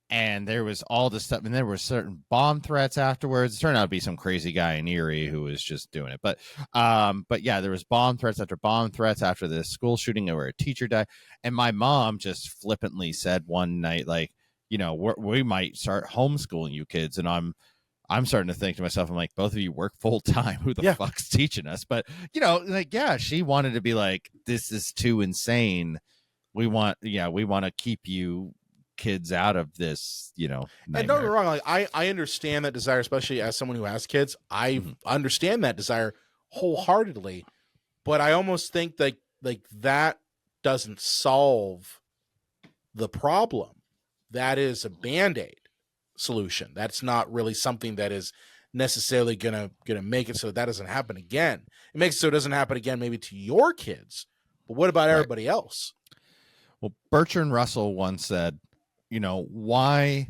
and there was all this stuff, and there were certain bomb threats afterwards. It turned out to be some crazy guy in Erie who was just doing it. But yeah, there was bomb threats after the school shooting where a teacher died. And my mom just flippantly said one night, like, we might start homeschooling you kids. And I'm starting to think to myself, I'm like, both of you work full time. Who the fuck's teaching us? But she wanted to be like, this is too insane. We want to keep you kids out of this, nightmare. And don't get me wrong, like I understand that desire, especially as someone who has kids. I understand that desire wholeheartedly, but I almost think that like that doesn't solve the problem. That is a Band-Aid solution. That's not really something that is necessarily gonna make it so that doesn't happen again. It makes it so it doesn't happen again maybe to your kids, but what about everybody else? Well, Bertrand Russell once said, why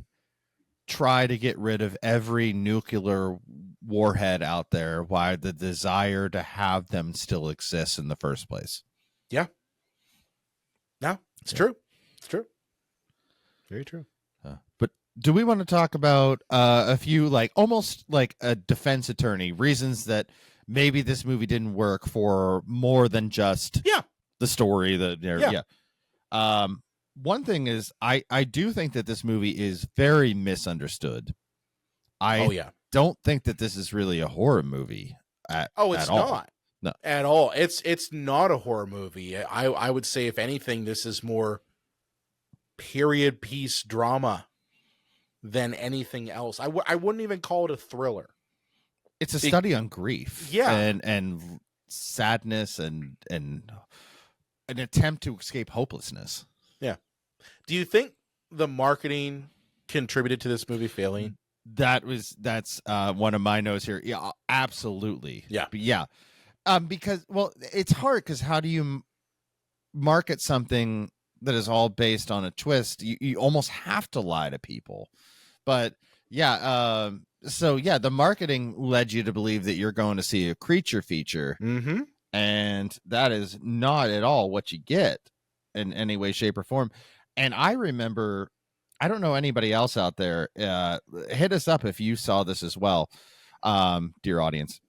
try to get rid of every nuclear warhead out there while the desire to have them still exists in the first place. Yeah. No, it's true. It's true. Very true. But do we want to talk about a few, like, almost like a defense attorney, reasons that maybe this movie didn't work for more than just the story? One thing is, I do think that this movie is very misunderstood. I don't think that this is really a horror movie at all. Not. No. At all. It's not a horror movie. I would say, if anything, this is more period piece drama than anything else. I wouldn't even call it a thriller. It's a study on grief. Yeah. And sadness and an attempt to escape hopelessness. Yeah. Do you think the marketing contributed to this movie failing? That's one of my notes here. Yeah, absolutely. Yeah. But yeah. Because, well, it's hard, because how do you market something that is all based on a twist? You almost have to lie to people. But yeah, the marketing led you to believe that you're going to see a creature feature. Mm-hmm. And that is not at all what you get in any way, shape, or form. And I remember, I don't know anybody else out there, hit us up if you saw this as well, dear audience.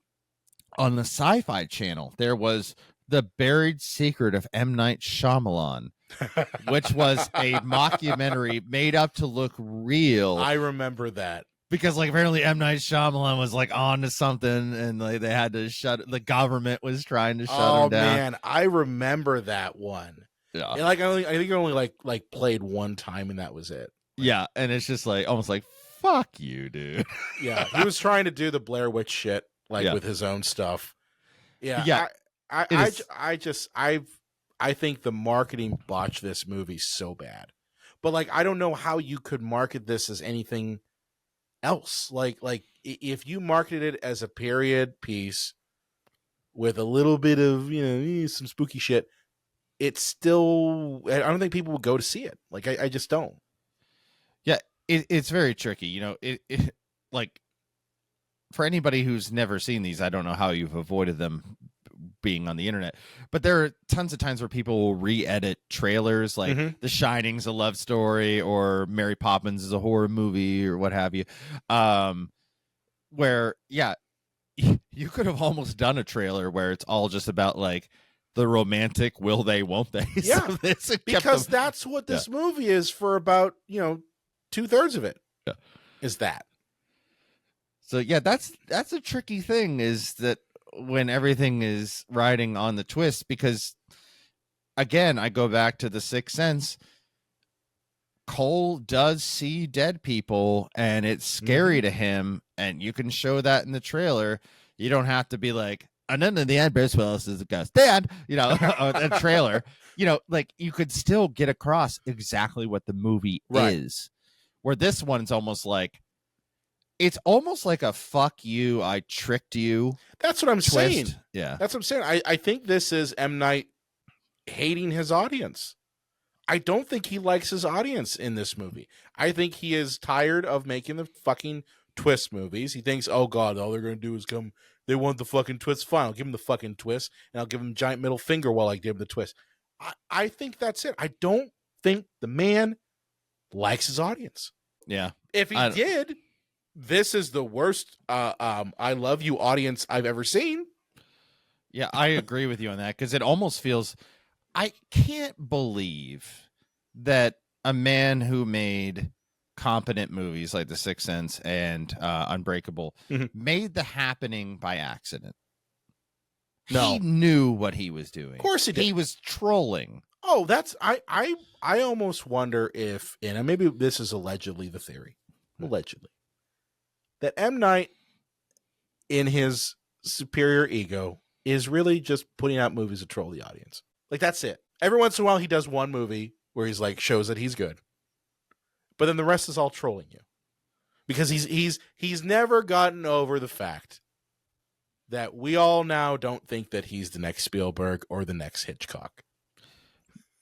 On the Sci-Fi Channel, there was The Buried Secret of M. Night Shyamalan, which was a mockumentary made up to look real. I remember that. Because, like, apparently M. Night Shyamalan was, like, on to something, and like they had to the government was trying to shut him down. Oh, man, I remember that one. Yeah. And, like, I think I only like played one time, and that was it. Yeah, and it's just like, almost like, fuck you, dude. Yeah, he was trying to do the Blair Witch shit, with his own stuff. Yeah. Yeah. I think the marketing botched this movie so bad. But, like, I don't know how you could market this as anything else. Like if you marketed it as a period piece with a little bit of, some spooky shit, it's still, I don't think people would go to see it. Like, I just don't. Yeah, it's very tricky. It like, for anybody who's never seen these, I don't know how you've avoided them being on the internet, but there are tons of times where people will re-edit trailers, like The Shining's a love story, or Mary Poppins is a horror movie, or what have you, where you could have almost done a trailer where it's all just about, like, the romantic will they won't they because that's what this movie is for about 2/3 of it is that. So yeah, that's a tricky thing, is that when everything is riding on the twist, because, again, I go back to The Sixth Sense. Cole does see dead people, and it's scary to him, and you can show that in the trailer. You don't have to be like, and then in the end, Bruce Willis is a ghost. Dad, a trailer. Like, you could still get across exactly what the movie is. Where this one's almost like, it's almost like a fuck you, I tricked you. That's what I'm saying. Yeah. That's what I'm saying. I think this is M. Night hating his audience. I don't think he likes his audience in this movie. I think he is tired of making the fucking twist movies. He thinks, oh God, all they're going to do is come. They want the fucking twist. Fine, I'll give him the fucking twist, and I'll give him a giant middle finger while I give him the twist. I think that's it. I don't think the man likes his audience. Yeah. If he did, this is the worst I love you audience I've ever seen. Yeah, I agree with you on that, because it almost feels, I can't believe that a man who made competent movies like The Sixth Sense and Unbreakable made The Happening by accident. No. He knew what he was doing. Of course he did. He was trolling. Oh, that's I almost wonder if, and maybe this is allegedly the theory, allegedly, that M. Night, in his superior ego, is really just putting out movies to troll the audience. Like, that's it. Every once in a while, he does one movie where he's like, shows that he's good, but then the rest is all trolling you, because he's never gotten over the fact that we all now don't think that he's the next Spielberg or the next Hitchcock.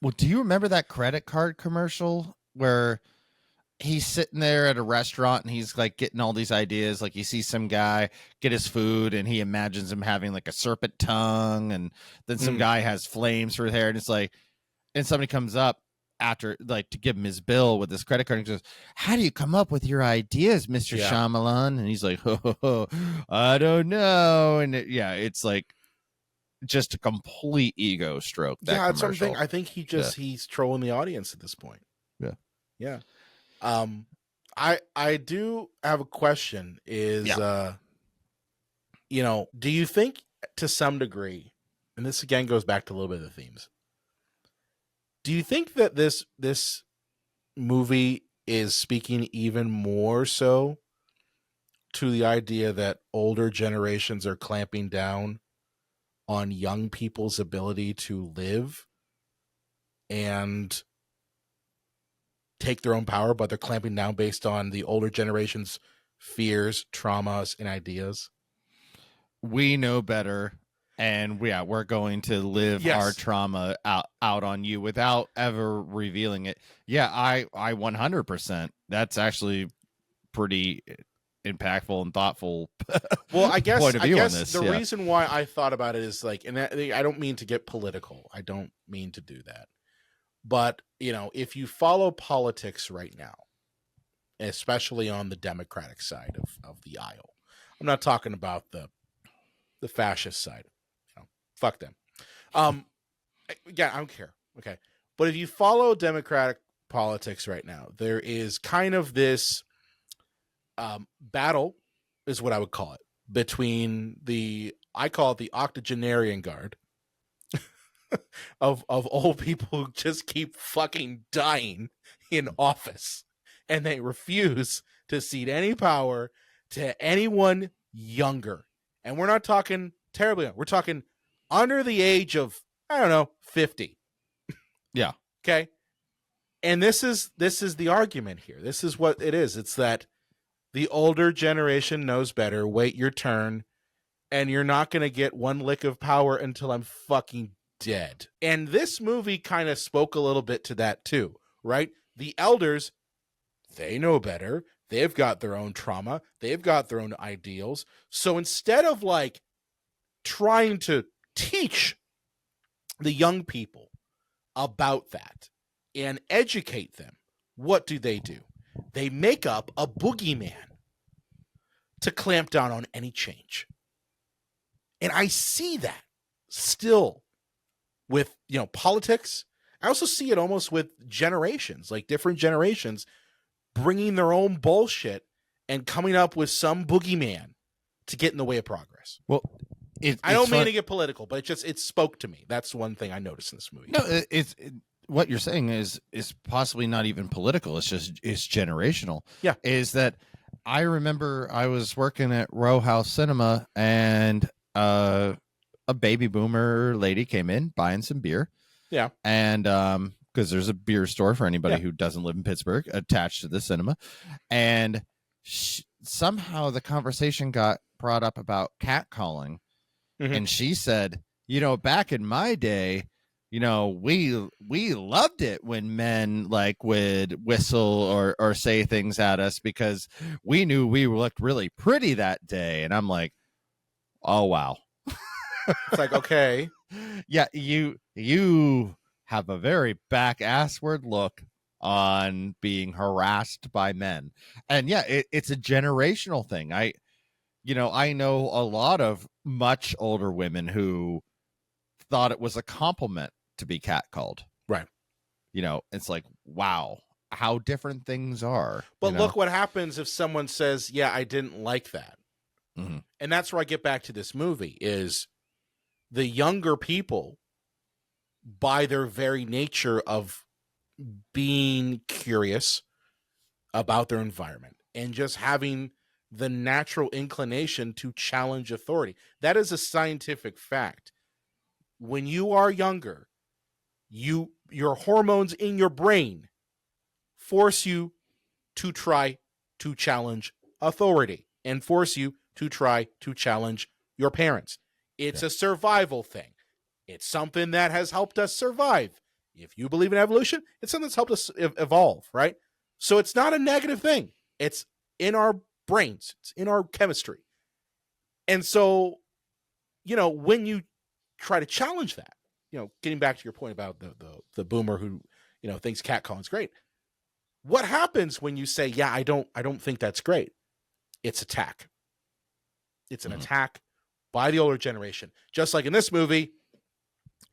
Well, do you remember that credit card commercial where he's sitting there at a restaurant and he's like getting all these ideas. Like he sees some guy get his food and he imagines him having like a serpent tongue, and then some guy has flames for his hair, and it's like, and somebody comes up after, like, to give him his bill with his credit card and goes, "How do you come up with your ideas, Mr. Shyamalan?" And he's like, "Oh, I don't know." And it's like just a complete ego stroke. That it's something. I think he's trolling the audience at this point. Yeah. I do have a question. Is do you think to some degree, and this again goes back to a little bit of the themes, do you think that this movie is speaking even more so to the idea that older generations are clamping down on young people's ability to live and take their own power, but they're clamping down based on the older generation's fears, traumas, and ideas? We know better, and we're going to live our trauma out on you without ever revealing it. I 100%. That's actually pretty impactful and thoughtful. Well, I guess point of view on this. The reason why I thought about it is like, and I don't mean to get political. I don't mean to do that. But, if you follow politics right now, especially on the Democratic side of the aisle, I'm not talking about the fascist side. Fuck them. Yeah, I don't care. Okay. But if you follow Democratic politics right now, there is kind of this battle, is what I would call it, between I call it the octogenarian guard of old people who just keep fucking dying in office, and they refuse to cede any power to anyone younger. And we're not talking terribly young. We're talking under the age of, I don't know, 50. Yeah. Okay. And this is the argument here. This is what it is. It's that the older generation knows better. Wait your turn, and you're not going to get one lick of power until I'm fucking dead. And this movie kind of spoke a little bit to that too, right? The elders, they know better. They've got their own trauma. They've got their own ideals. So instead of like trying to teach the young people about that and educate them, what do? They make up a boogeyman to clamp down on any change. And I see that still with, politics. I also see it almost with generations, like different generations bringing their own bullshit and coming up with some boogeyman to get in the way of progress. Well, I don't mean to get political, but it spoke to me. That's one thing I noticed in this movie. No, what you're saying is possibly not even political. It's generational. Yeah. Is that I remember I was working at Row House Cinema, and a baby boomer lady came in buying some beer. Yeah. And because there's a beer store for anybody who doesn't live in Pittsburgh attached to the cinema. And somehow the conversation got brought up about catcalling. Mm-hmm. And she said, back in my day, we loved it when men like would whistle or say things at us because we knew we looked really pretty that day. And I'm like, oh, wow. It's like, okay. Yeah, you have a very back-assward look on being harassed by men. And yeah, it's a generational thing. I know a lot of much older women who thought it was a compliment to be catcalled. Right. It's like, wow, how different things are. But look what happens if someone says, yeah, I didn't like that. Mm-hmm. And that's where I get back to this movie is the younger people, by their very nature of being curious about their environment and just having the natural inclination to challenge authority. That is a scientific fact. When you are younger, your hormones in your brain force you to try to challenge authority and force you to try to challenge your parents. It's a survival thing. It's something that has helped us survive. If you believe in evolution, it's something that's helped us evolve, right? So it's not a negative thing. It's in our brains. It's in our chemistry. And so, when you try to challenge that, getting back to your point about the boomer who, thinks catcalling's great. What happens when you say, yeah, I don't think that's great? It's attack. It's an attack by the older generation. Just like in this movie,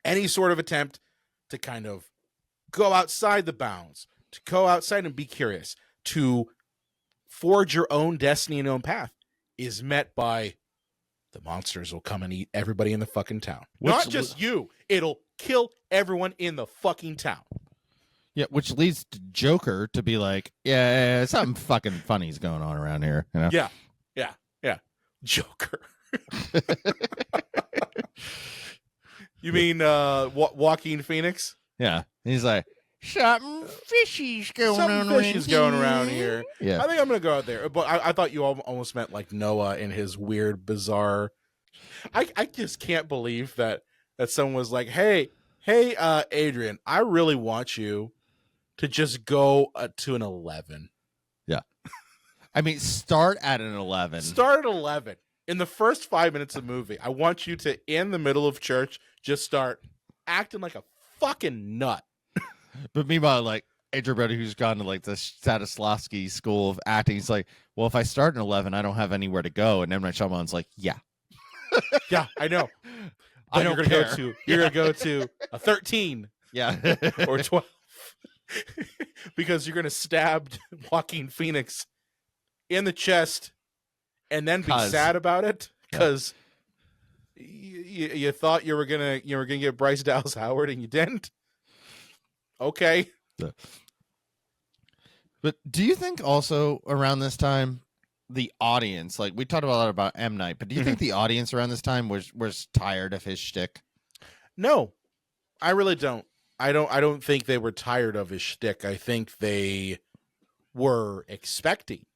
any sort of attempt to kind of go outside the bounds, to go outside and be curious, to forge your own destiny and own path is met by the monsters will come and eat everybody in the fucking town. Not just you. It'll kill everyone in the fucking town. Yeah, which leads to Joker to be like, yeah, something fucking funny's going on around here. You know? Yeah. Joker. You mean Joaquin Phoenix? Yeah. He's like, something fishy's going around here. Yeah. I think I'm going to go out there. But I thought you almost meant like Noah in his weird, bizarre... I just can't believe that someone was like, hey, Adrian, I really want you to just go to an 11. Yeah. I mean, start at an 11. Start at 11. In the first 5 minutes of the movie, I want you to, in the middle of church, just start acting like a fucking nut. But meanwhile, like, Adrian Brody, who's gone to like the Stanislavski school of acting, he's like, well, if I start at 11, I don't have anywhere to go. And M. Night Shyamalan's like, yeah. Yeah, I know. But you're gonna go to a 13. Yeah. Or 12. Because you're gonna stab Joaquin Phoenix in the chest and then be sad about it because you thought you were gonna get Bryce Dallas Howard and you didn't. Okay. But do you think also around this time the audience, like we talked a lot about M. Night, but do you think the audience around this time was tired of his shtick? No, I really don't. I don't think they were tired of his shtick. I think they were expecting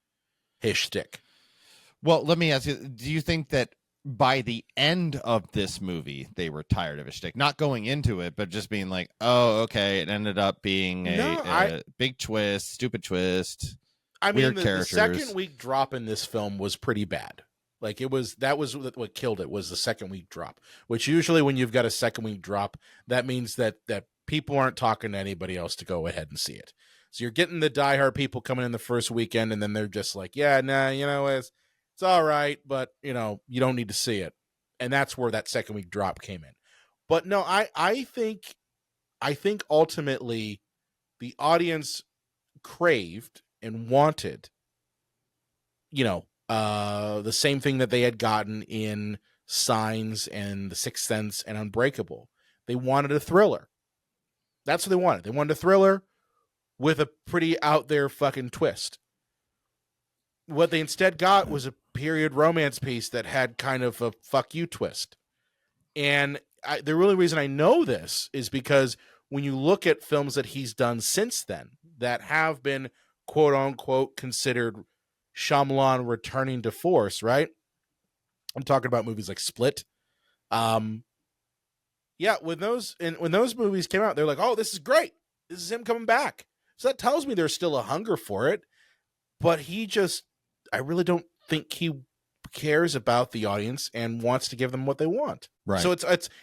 his shtick. Well, let me ask you, do you think that by the end of this movie, they were tired of his shtick? Not going into it, but just being like, oh, okay, it ended up being a big twist, stupid twist. I mean, the second week drop in this film was pretty bad. Like that was what killed it, was the second week drop, which usually when you've got a second week drop, that means that people aren't talking to anybody else to go ahead and see it. So you're getting the diehard people coming in the first weekend, and then they're just like, yeah, nah, it's all right, but you don't need to see it. And that's where that second week drop came in. But no, I think ultimately the audience craved and wanted, the same thing that they had gotten in Signs and The Sixth Sense and Unbreakable. They wanted a thriller. That's what they wanted. They wanted a thriller with a pretty out there fucking twist. What they instead got was a period romance piece that had kind of a fuck you twist. And the really reason I know this is because when you look at films that he's done since then that have been quote unquote considered Shyamalan returning to force, right? I'm talking about movies like Split. When those movies came out, they're like, oh, this is great. This is him coming back. So that tells me there's still a hunger for it. But I really don't think he cares about the audience and wants to give them what they want. Right. So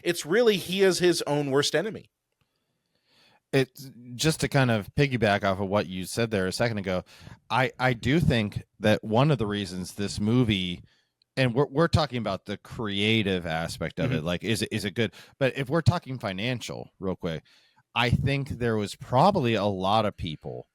it's really, he is his own worst enemy. It's just to kind of piggyback off of what you said there a second ago. I do think that one of the reasons this movie, and we're talking about the creative aspect of it, like is it good? But if we're talking financial, real quick, I think there was probably a lot of people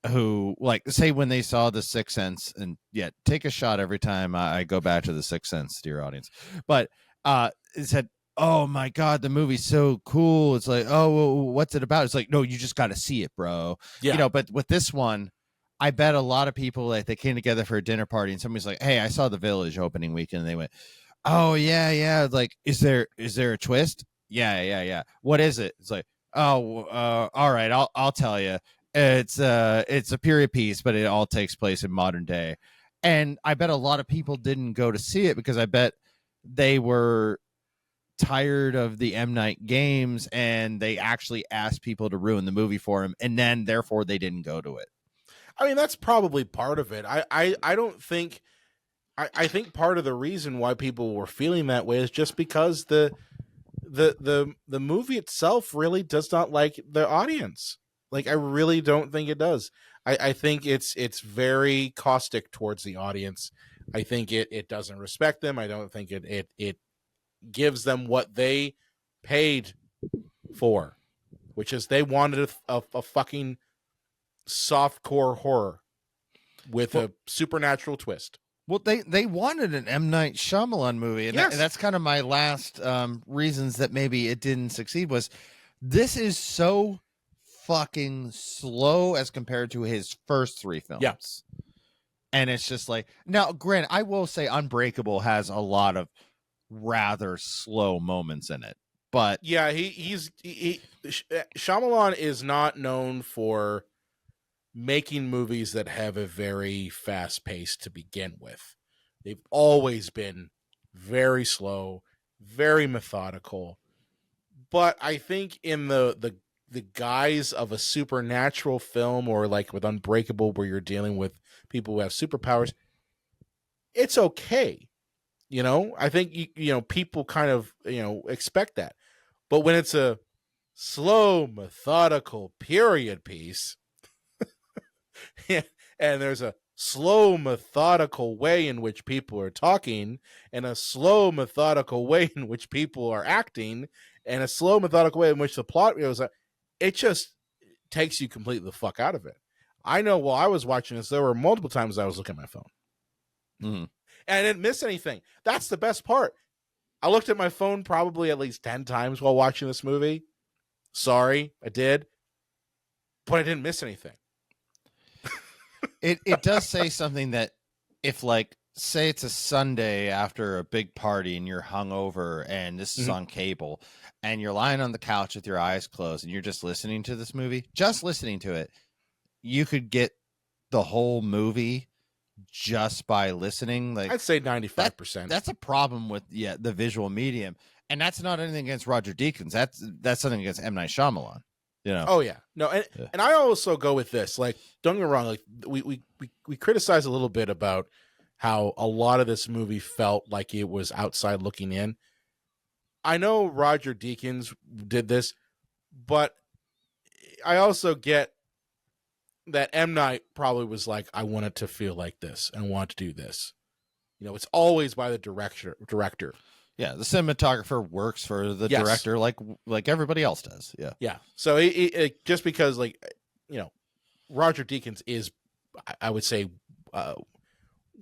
who, like, say when they saw The Sixth Sense, and take a shot every time I go back to The Sixth Sense, dear audience, but it said, oh my God, the movie's so cool. It's like, oh, well, what's it about? It's like, no, you just got to see it, bro. Yeah. But with this one, I bet a lot of people, like, they came together for a dinner party and somebody's like, hey, I saw The Village opening weekend. And they went, oh yeah. Like, is there a twist? Yeah. What is it? It's like, oh, all right. I'll tell you. It's a period piece, but it all takes place in modern day. And I bet a lot of people didn't go to see it because I bet they were tired of the M. Night games and they actually asked people to ruin the movie for him, and then therefore they didn't go to it. I mean, that's probably part of it. I don't think. I think part of the reason why people were feeling that way is just because the movie itself really does not like the audience. Like, I really don't think it does. I think it's very caustic towards the audience. I think it doesn't respect them. I don't think it gives them what they paid for, which is they wanted a fucking softcore horror with a supernatural twist. Well, they wanted an M. Night Shyamalan movie, and, yes. that's kind of my last reasons that maybe it didn't succeed was this is so fucking slow as compared to his first 3 films. Yeah. And it's just like, now, granted, I will say Unbreakable has a lot of rather slow moments in it, but yeah, Shyamalan is not known for making movies that have a very fast pace to begin with. They've always been very slow, very methodical. But I think in the guise of a supernatural film, or like with Unbreakable, where you're dealing with people who have superpowers, it's okay. You know, I think people kind of expect that. But when it's a slow, methodical period piece, and there's a slow, methodical way in which people are talking, and a slow, methodical way in which people are acting, and a slow, methodical way in which the plot goes, it just takes you completely the fuck out of it. I know while I was watching this, there were multiple times I was looking at my phone. Mm-hmm. And I didn't miss anything. That's the best part. I looked at my phone probably at least 10 times while watching this movie. Sorry, I did. But I didn't miss anything. It does say something that if, like, say it's a Sunday after a big party and you're hungover and this is on cable and you're lying on the couch with your eyes closed and you're just listening to this movie, just listening to it, you could get the whole movie just by listening. Like, I'd say 95%. That's a problem with the visual medium, and that's not anything against Roger Deakins. That's something against M. Night Shyamalan. Oh yeah, no, and I also go with this. Like, don't get me wrong. Like, we criticize a little bit about how a lot of this movie felt like it was outside looking in. I know Roger Deakins did this, but I also get that M. Night probably was like, I want it to feel like this and want to do this. It's always by the director. Yeah, the cinematographer works for the director like everybody else does. Yeah. Yeah. So it just because, like, Roger Deakins is, I would say,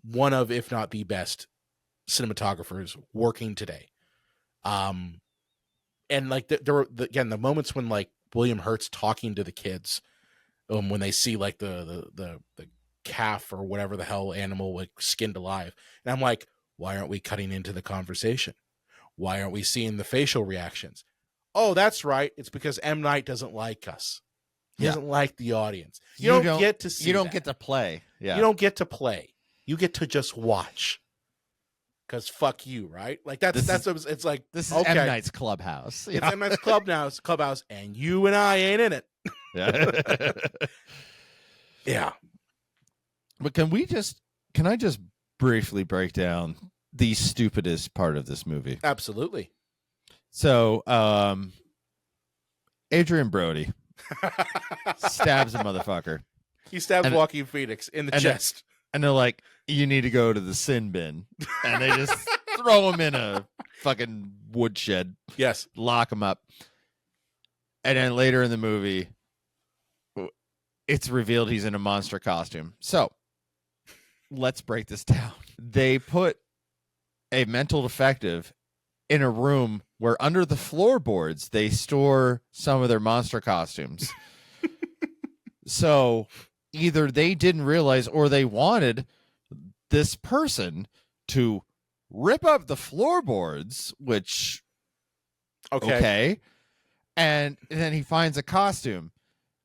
one of, if not the best cinematographers working today. And like there were again the moments when, like, William Hurt's talking to the kids, when they see like the calf or whatever the hell animal, like, skinned alive, and I'm like, why aren't we cutting into the conversation? Why aren't we seeing the facial reactions? Oh, that's right. It's because M. Night doesn't like us. He doesn't like the audience. You don't get to see. You don't get to play. Yeah. You don't get to play. You get to just watch. Because fuck you, right? Like it's like, this is okay. M. Night's clubhouse. It's M. Night's clubhouse, and you and I ain't in it. Yeah. Yeah. But can I just briefly break down the stupidest part of this movie? Absolutely. So, Adrian Brody stabs a motherfucker. He stabs Joaquin Phoenix in the chest. And they're like, you need to go to the sin bin. And they just throw him in a fucking woodshed. Yes. Lock him up. And then later in the movie, it's revealed he's in a monster costume. So, let's break this down. They put a mental defective in a room where under the floorboards they store some of their monster costumes. So either they didn't realize or they wanted this person to rip up the floorboards, which okay. And then he finds a costume.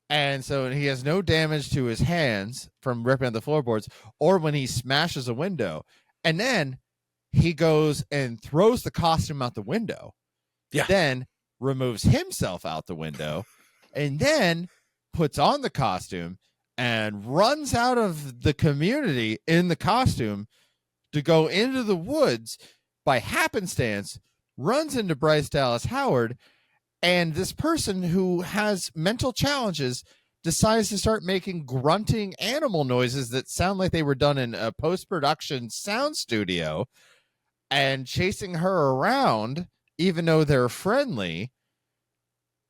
And so he has no damage to his hands from ripping up the floorboards or when he smashes a window. And then he goes and throws the costume out the window. Yeah. Then removes himself out the window and then puts on the costume and runs out of the community in the costume to go into the woods by happenstance, runs into Bryce Dallas Howard, and this person who has mental challenges decides to start making grunting animal noises that sound like they were done in a post-production sound studio and chasing her around even though they're friendly,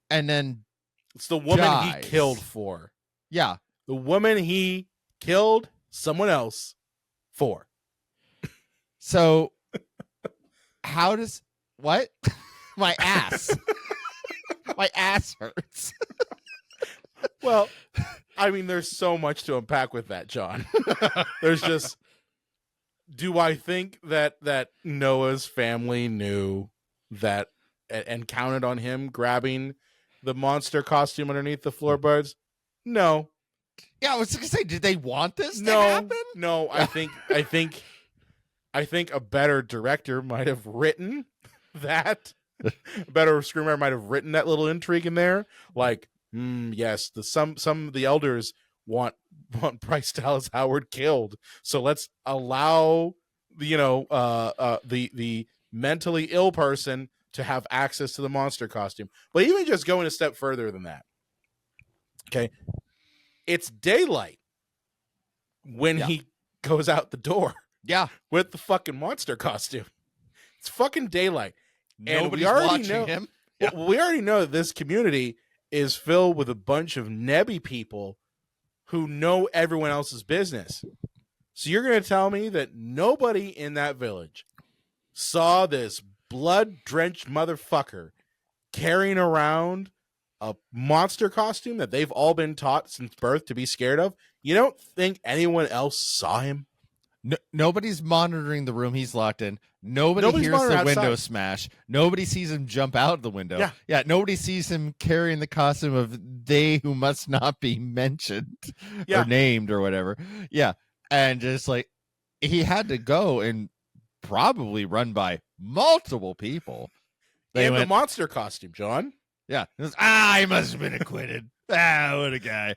and then it's the woman dies. He killed for. Yeah. The woman he killed someone else for. So how does what? My ass. My ass hurts. Well, I mean, there's so much to unpack with that, John. There's just, do I think that Noah's family knew that and counted on him grabbing the monster costume underneath the floorboards? No. Yeah, I was gonna say, did they want this to happen? No, I think a better director might have written that. A better screenwriter might have written that little intrigue in there. Like, yes, some of the elders want Bryce Dallas Howard killed, so let's allow the mentally ill person to have access to the monster costume. But even just going a step further than that, okay, it's daylight when he goes out the door. Yeah, with the fucking monster costume. It's fucking daylight. Nobody's and we already watching know him. Yeah. We already know that this community is filled with a bunch of nebby people who know everyone else's business. So you're going to tell me that nobody in that village saw this blood-drenched motherfucker carrying around a monster costume that they've all been taught since birth to be scared of? You don't think anyone else saw him? No, nobody's monitoring the room he's locked in. Nobody's hears the window smash. Nobody sees him jump out the window. Yeah. Nobody sees him carrying the costume of they who must not be mentioned or named or whatever. Yeah. And just like, he had to go and probably run by multiple people. They went, the monster costume, John. Yeah. It was, he must have been acquitted. What a guy.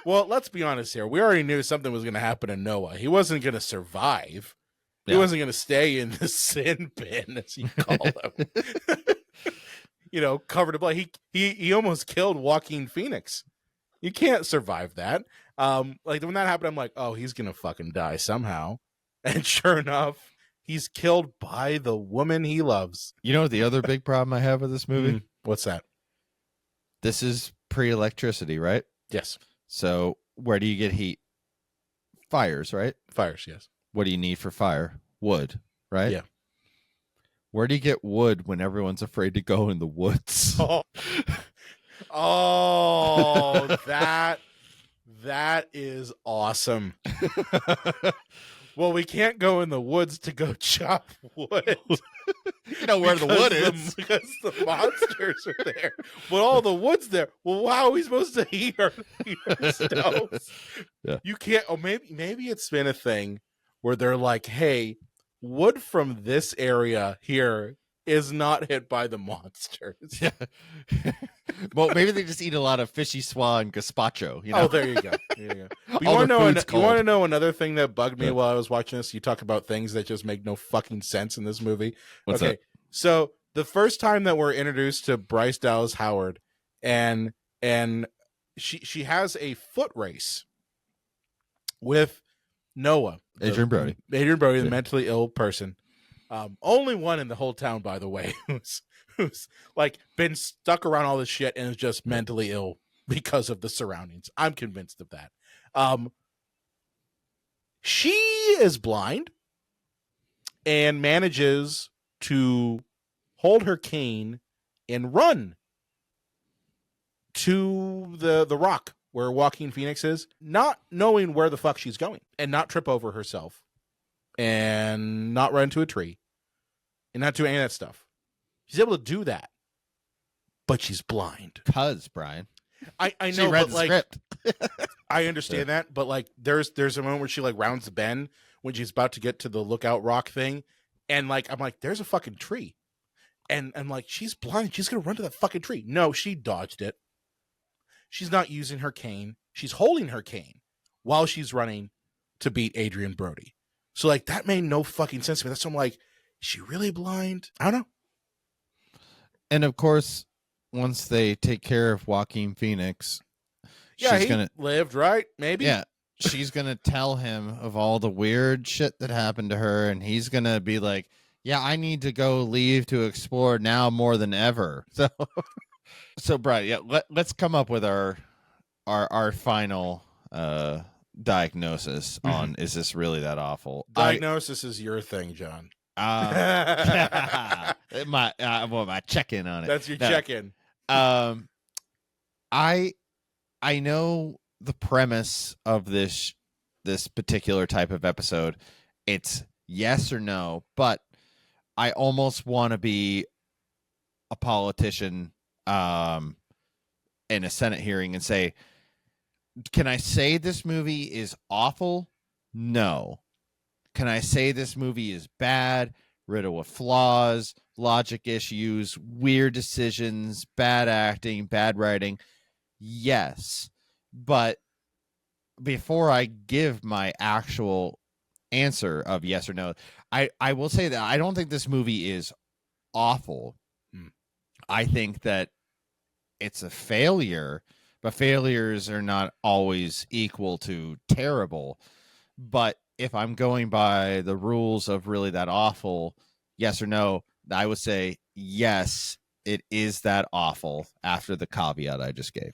Well, let's be honest here. We already knew something was going to happen to Noah. He wasn't going to survive. He wasn't going to stay in the sin bin, as you call him. Covered in blood. He almost killed Joaquin Phoenix. You can't survive that. Like when that happened, I'm like, oh, he's going to fucking die somehow. And sure enough, he's killed by the woman he loves. You know the other big problem I have with this movie? What's that? This is pre-electricity, right? Yes. So where do you get heat? Fires, right? Fires, yes. What do you need for fire? Wood, right? Yeah. Where do you get wood when everyone's afraid to go in the woods? Oh, that is awesome. Well, we can't go in the woods to go chop wood. You know where the wood is. Because the monsters are there. But all the wood's there. Well, how are we supposed to heat our stoves? Yeah. You can't. Oh, maybe it's been a thing where they're like, hey, wood from this area here is not hit by the monsters. Yeah. Well, maybe they just eat a lot of fishy swa and gazpacho. Oh, there you go. But you want to know another thing that bugged me while I was watching this? You talk about things that just make no fucking sense in this movie. What's that? So the first time that we're introduced to Bryce Dallas Howard, and she has a foot race with Noah, Adrian Brody, the mentally ill person. Only one in the whole town, by the way, who's like been stuck around all this shit and is just mentally ill because of the surroundings. I'm convinced of that. She is blind and manages to hold her cane and run to the rock where Joaquin Phoenix is, not knowing where the fuck she's going, and not trip over herself and not run into a tree and not do any of that stuff. She's able to do that, but she's blind. Brian, I know, she read the script. I understand that, but like there's a moment where she like rounds the bend when she's about to get to the lookout rock thing, and like I'm like, there's a fucking tree, and I'm like, she's blind, she's gonna run to that fucking tree. No, she dodged it. She's not using her cane. she's holding her cane while she's running to beat Adrian Brody. So like that made no fucking sense to me. That's why I'm like, is she really blind? I don't know. And of course, once they take care of Joaquin Phoenix, Yeah, she's he lived, right? Maybe. Yeah, she's gonna tell him of all the weird shit that happened to her, and he's gonna be like, "Yeah, I need to go leave to explore now more than ever." So Brian, yeah, let's come up with our final diagnosis on is this really that awful? Diagnosis is your thing, John. My check-in on it. That's your check-in. I know the premise of this particular type of episode. It's yes or no, but I almost want to be a politician in a Senate hearing and say, can I say this movie is awful? No. Can I say this movie is bad, riddled with flaws, logic issues, weird decisions, bad acting, bad writing? Yes. But before I give my actual answer of yes or no, I will say that I don't think this movie is awful. I think that it's a failure, but failures are not always equal to terrible. But if I'm going by the rules of really that awful, yes or no, I would say yes, it is that awful after the caveat I just gave.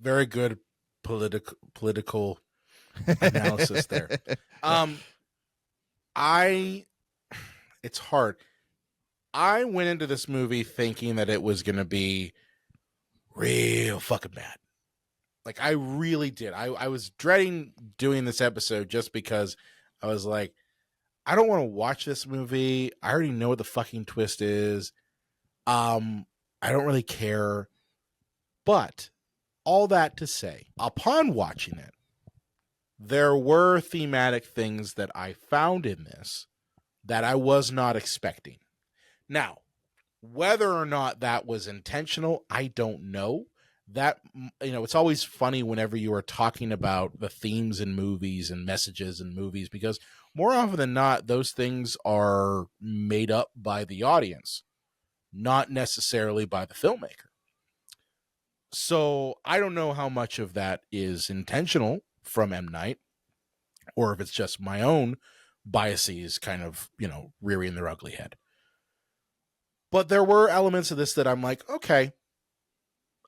Very good political analysis there. It's hard. I went into this movie thinking that it was going to be real fucking bad. Like, I really did. I was dreading doing this episode just because I was like, I don't want to watch this movie. I already know what the fucking twist is. I don't really care. But all that to say, upon watching it, there were thematic things that I found in this that I was not expecting. Now, whether or not that was intentional, I don't know. That, it's always funny whenever you are talking about the themes in movies and messages in movies, because more often than not, those things are made up by the audience, not necessarily by the filmmaker. So I don't know how much of that is intentional from M. Night, or if it's just my own biases kind of, rearing their ugly head. But there were elements of this that I'm like, okay,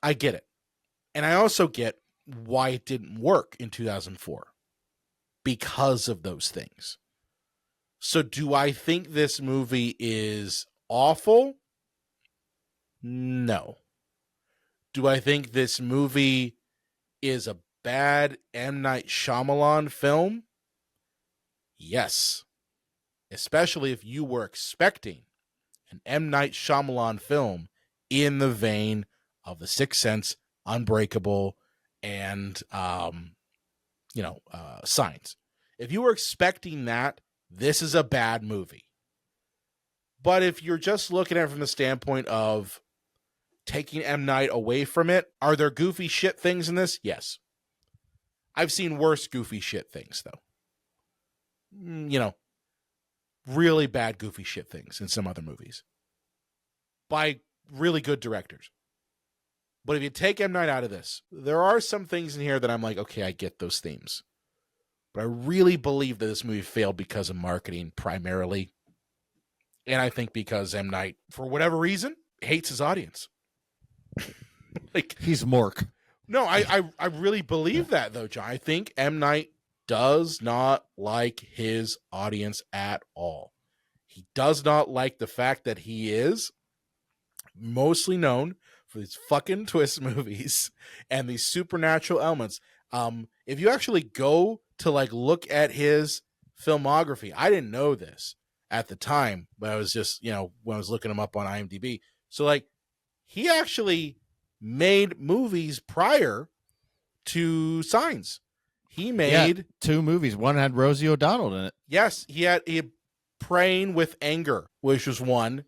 I get it. And I also get why it didn't work in 2004 because of those things. So do I think this movie is awful? No. Do I think this movie is a bad M. Night Shyamalan film? Yes. Especially if you were expecting an M. Night Shyamalan film in the vein of The Sixth Sense, Unbreakable, and Signs. If you were expecting that, this is a bad movie. But if you're just looking at it from the standpoint of taking M. Night away from it, are there goofy shit things in this? Yes. I've seen worse goofy shit things, though. Really bad goofy shit things in some other movies by really good directors. But if you take M. Night out of this, there are some things in here that I'm like, okay, I get those themes. But I really believe that this movie failed because of marketing primarily. And I think because M. Night, for whatever reason, hates his audience. Like, he's Mork. No, I really believe that, though, John. I think M. Night does not like his audience at all. He does not like the fact that he is mostly known for these fucking twist movies and these supernatural elements. If you actually go to look at his filmography, I didn't know this at the time, but I was just, when I was looking him up on IMDb. So he actually made movies prior to Signs. He made 2 movies. One had Rosie O'Donnell in it. Yes, he had Praying with Anger, which was one,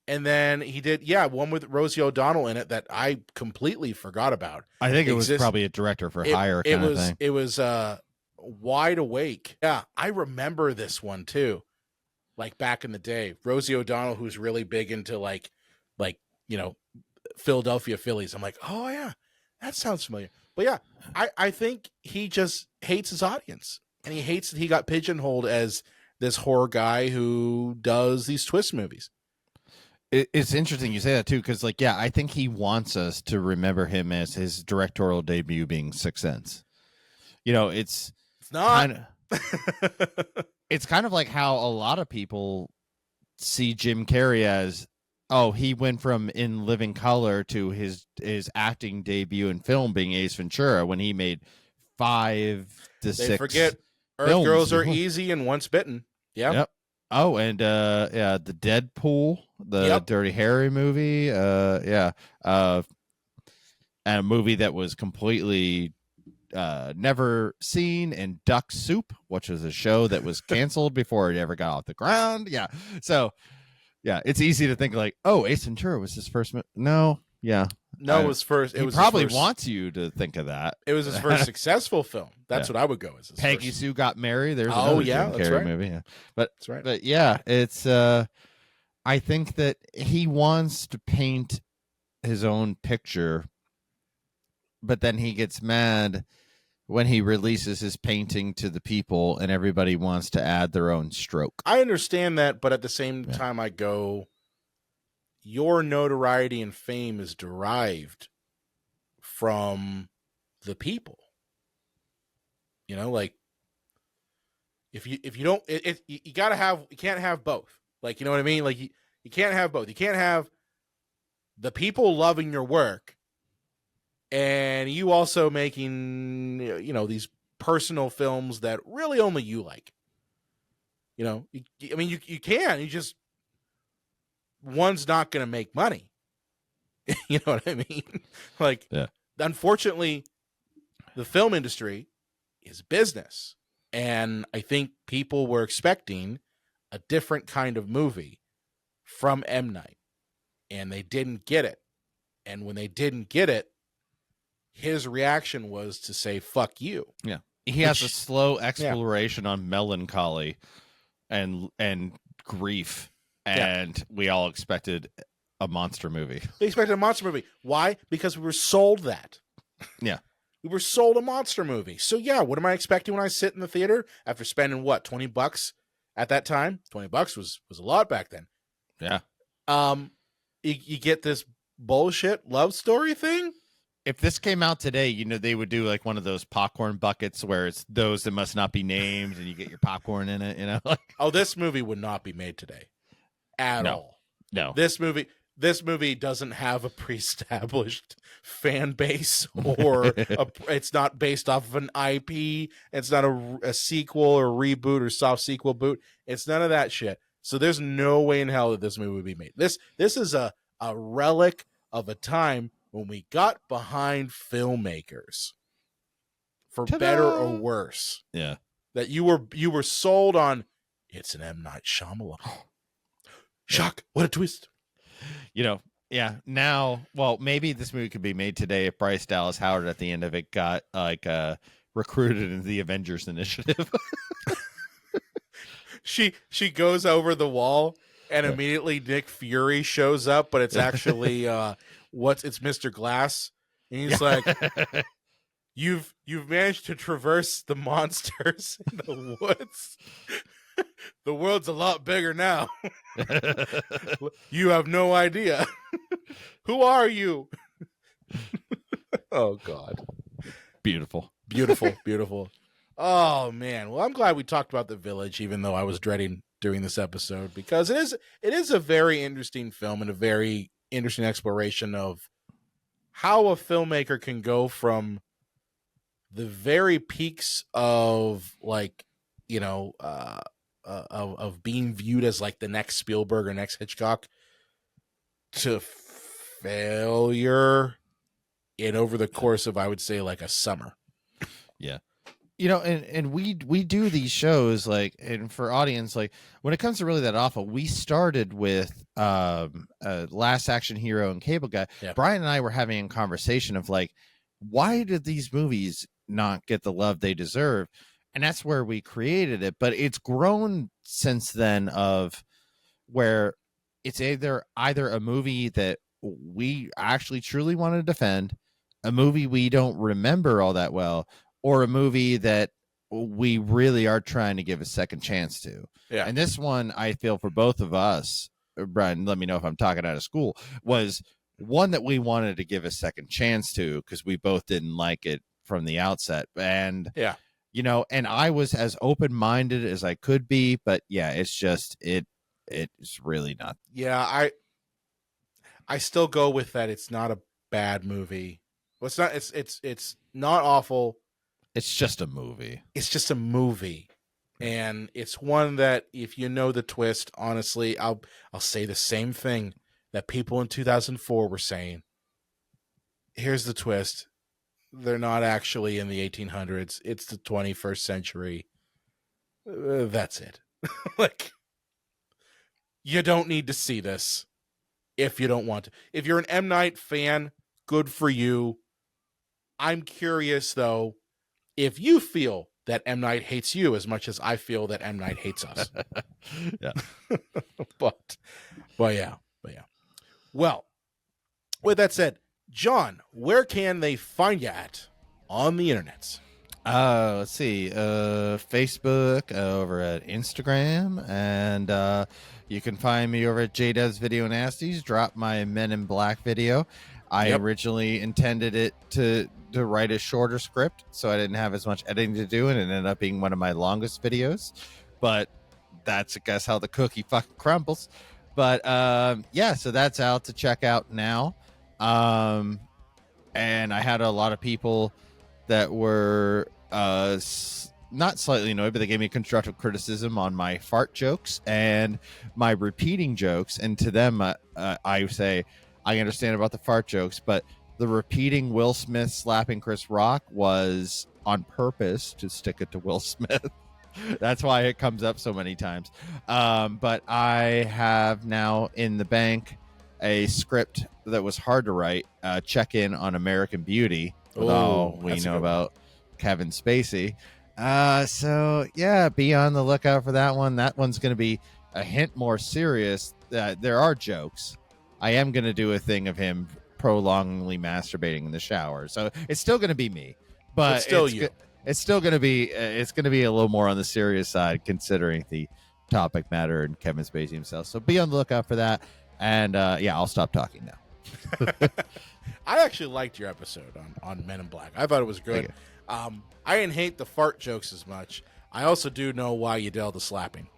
And then he did, one with Rosie O'Donnell in it that I completely forgot about. I think it was probably a director for hire kind of thing. It was Wide Awake. Yeah, I remember this one too. Like back in the day, Rosie O'Donnell, who's really big into like Philadelphia Phillies. I'm like, oh yeah, that sounds familiar. But yeah, I think he just hates his audience, and he hates that he got pigeonholed as this horror guy who does these twist movies. It's interesting you say that too, because I think he wants us to remember him as his directorial debut being Sixth Sense. It's not. It's kind of like how a lot of people see Jim Carrey as, he went from In Living Color to his acting debut in film being Ace Ventura, when he made 5 to 6. They forget Earth Girls Are Easy and Once Bitten. Yeah. Yep. Oh, and the Deadpool, the Dirty Harry movie, and a movie that was completely never seen, and Duck Soup, which was a show that was canceled before it ever got off the ground. Yeah, so it's easy to think like, Ace Ventura was his first. No, it was first. He probably wants you to think of that. It was his first successful film. That's what I would go as. Peggy Sue Got Married. There's another Jim Carrey movie. Yeah. That's right. But it's. I think that he wants to paint his own picture, but then he gets mad when he releases his painting to the people, and everybody wants to add their own stroke. I understand that, but at the same time, I go, your notoriety and fame is derived from the people. Like if you don't, you gotta have, you can't have both. Like, you know what I mean? Like you can't have both. You can't have the people loving your work and you also making, these personal films that really only you like. You can. You just, one's not going to make money. You know what I mean? Unfortunately, the film industry is business. And I think people were expecting a different kind of movie from M. Night. And they didn't get it. And when they didn't get it, his reaction was to say, fuck you. Yeah. He has a slow exploration on melancholy and grief. And we all expected a monster movie. We expected a monster movie. Why? Because we were sold that. Yeah. We were sold a monster movie. So what am I expecting when I sit in the theater after spending $20 at that time? $20 was a lot back then. Yeah. You get this bullshit love story thing. If this came out today, they would do like one of those popcorn buckets where it's those that must not be named, and you get your popcorn in it. This movie would not be made today at all. No, this movie doesn't have a pre-established fan base, or it's not based off of an IP. It's not a sequel or reboot or soft sequel boot. It's none of that shit. So there's no way in hell that this movie would be made. This is a relic of a time when we got behind filmmakers, for Ta-da! better or worse. Yeah, that you were sold on. It's an M. Night Shyamalan. Shock! What a twist! Now, maybe this movie could be made today if Bryce Dallas Howard at the end of it got recruited into the Avengers Initiative. She goes over the wall, and immediately Nick Fury shows up, but it's actually it's Mr. Glass, and he's like, "You've managed to traverse the monsters in the woods. The world's a lot bigger now. You have no idea. Who are you?" Oh God, beautiful. Oh man, well, I'm glad we talked about The Village, even though I was dreading doing this episode, because it is a very interesting film and a very interesting exploration of how a filmmaker can go from the very peaks of of being viewed as like the next Spielberg or next Hitchcock to failure in over the course of, I would say, like a summer. Yeah. You know, and we do these shows like, and for audience, like when it comes to Really That Awful, we started with Last Action Hero and Cable Guy. Yeah. Brian and I were having a conversation of like, why did these movies not get the love they deserve? And that's where we created it. But it's grown since then, of where it's either a movie that we actually truly want to defend, a movie we don't remember all that well, or a movie that we really are trying to give a second chance to. Yeah. And this one, I feel, for both of us, Brian, let me know if I'm talking out of school, was one that we wanted to give a second chance to because we both didn't like it from the outset. And yeah, you know, and I was as open-minded as I could be, but yeah, it's just it's really not. Yeah, I still go with that. It's not a bad movie. Well, it's not. It's not awful. It's just a movie. It's just a movie, and it's one that if you know the twist, honestly, I'll say the same thing that people in 2004 were saying. Here's the twist: they're not actually in the 1800s. It's the 21st century. That's it. Like, you don't need to see this if you don't want to. If you're an M. Night fan, good for you. I'm curious, though, if you feel that M. Night hates you as much as I feel that M. Night hates us. Yeah. But yeah. Well, with that said, John, where can they find you at on the internet? Let's see. Facebook, over at Instagram, and you can find me over at JDev's Video Nasties. Drop my Men in Black video. I originally intended it to write a shorter script, so I didn't have as much editing to do, and it ended up being one of my longest videos. But that's, I guess, how the cookie fucking crumbles. But yeah, so that's out to check out now. And I had a lot of people that were not slightly annoyed, but they gave me constructive criticism on my fart jokes and my repeating jokes. And to them, I say, I understand about the fart jokes, but the repeating Will Smith slapping Chris Rock was on purpose to stick it to Will Smith. That's why it comes up so many times. But I have now in the bank a script that was hard to write. Check in on American Beauty with all we know about Kevin Spacey. So yeah, be on the lookout for that one. That one's going to be a hint more serious. There are jokes. I am going to do a thing of him prolongedly masturbating in the shower. So it's still going to be me, but it's still you. It's still going to be. It's going to be a little more on the serious side, considering the topic matter and Kevin Spacey himself. So be on the lookout for that. And yeah, I'll stop talking now. I actually liked your episode on Men in Black. I thought it was good. I didn't hate the fart jokes as much. I also do know why you did all the slapping.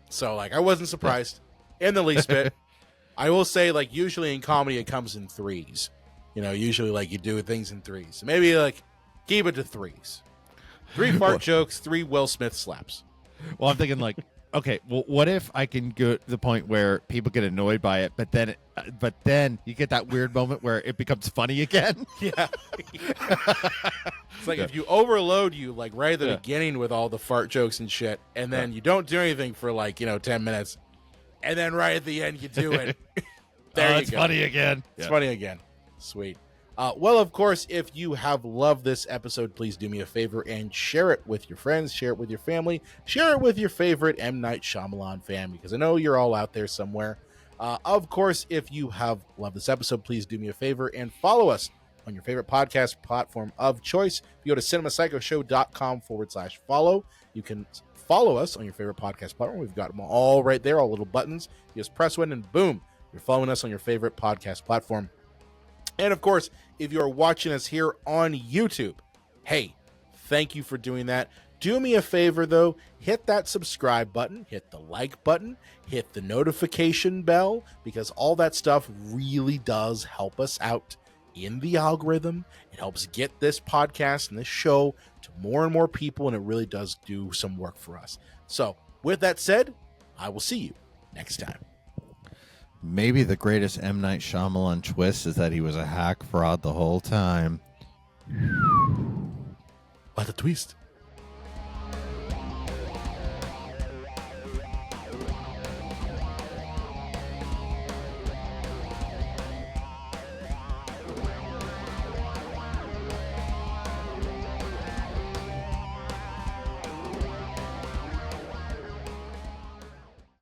So, like, I wasn't surprised in the least bit. I will say, like, usually in comedy it comes in threes. You know, usually, like, you do things in threes. So maybe, like, keep it to threes. 3 fart jokes, 3 Will Smith slaps. Well, I'm thinking, like, okay, well, what if I can go to the point where people get annoyed by it, but then you get that weird moment where it becomes funny again? Yeah. It's like if you overload you, like, right at the beginning with all the fart jokes and shit, and then you don't do anything for, like, 10 minutes, and then right at the end you do it. There you it's go. Funny again. It's funny again. Sweet. Well, of course, if you have loved this episode, please do me a favor and share it with your friends, share it with your family, share it with your favorite M. Night Shyamalan fan, because I know you're all out there somewhere. Of course, if you have loved this episode, please do me a favor and follow us on your favorite podcast platform of choice. If you go to cinemapsychoshow.com/follow, you can follow us on your favorite podcast platform. We've got them all right there, all little buttons. You just press one and boom, you're following us on your favorite podcast platform. And of course, if you're watching us here on YouTube, hey, thank you for doing that. Do me a favor, though, hit that subscribe button, hit the like button, hit the notification bell, because all that stuff really does help us out in the algorithm. It helps get this podcast and this show to more and more people, and it really does do some work for us. So, with that said, I will see you next time. Maybe the greatest M. Night Shyamalan twist is that he was a hack fraud the whole time. What a twist.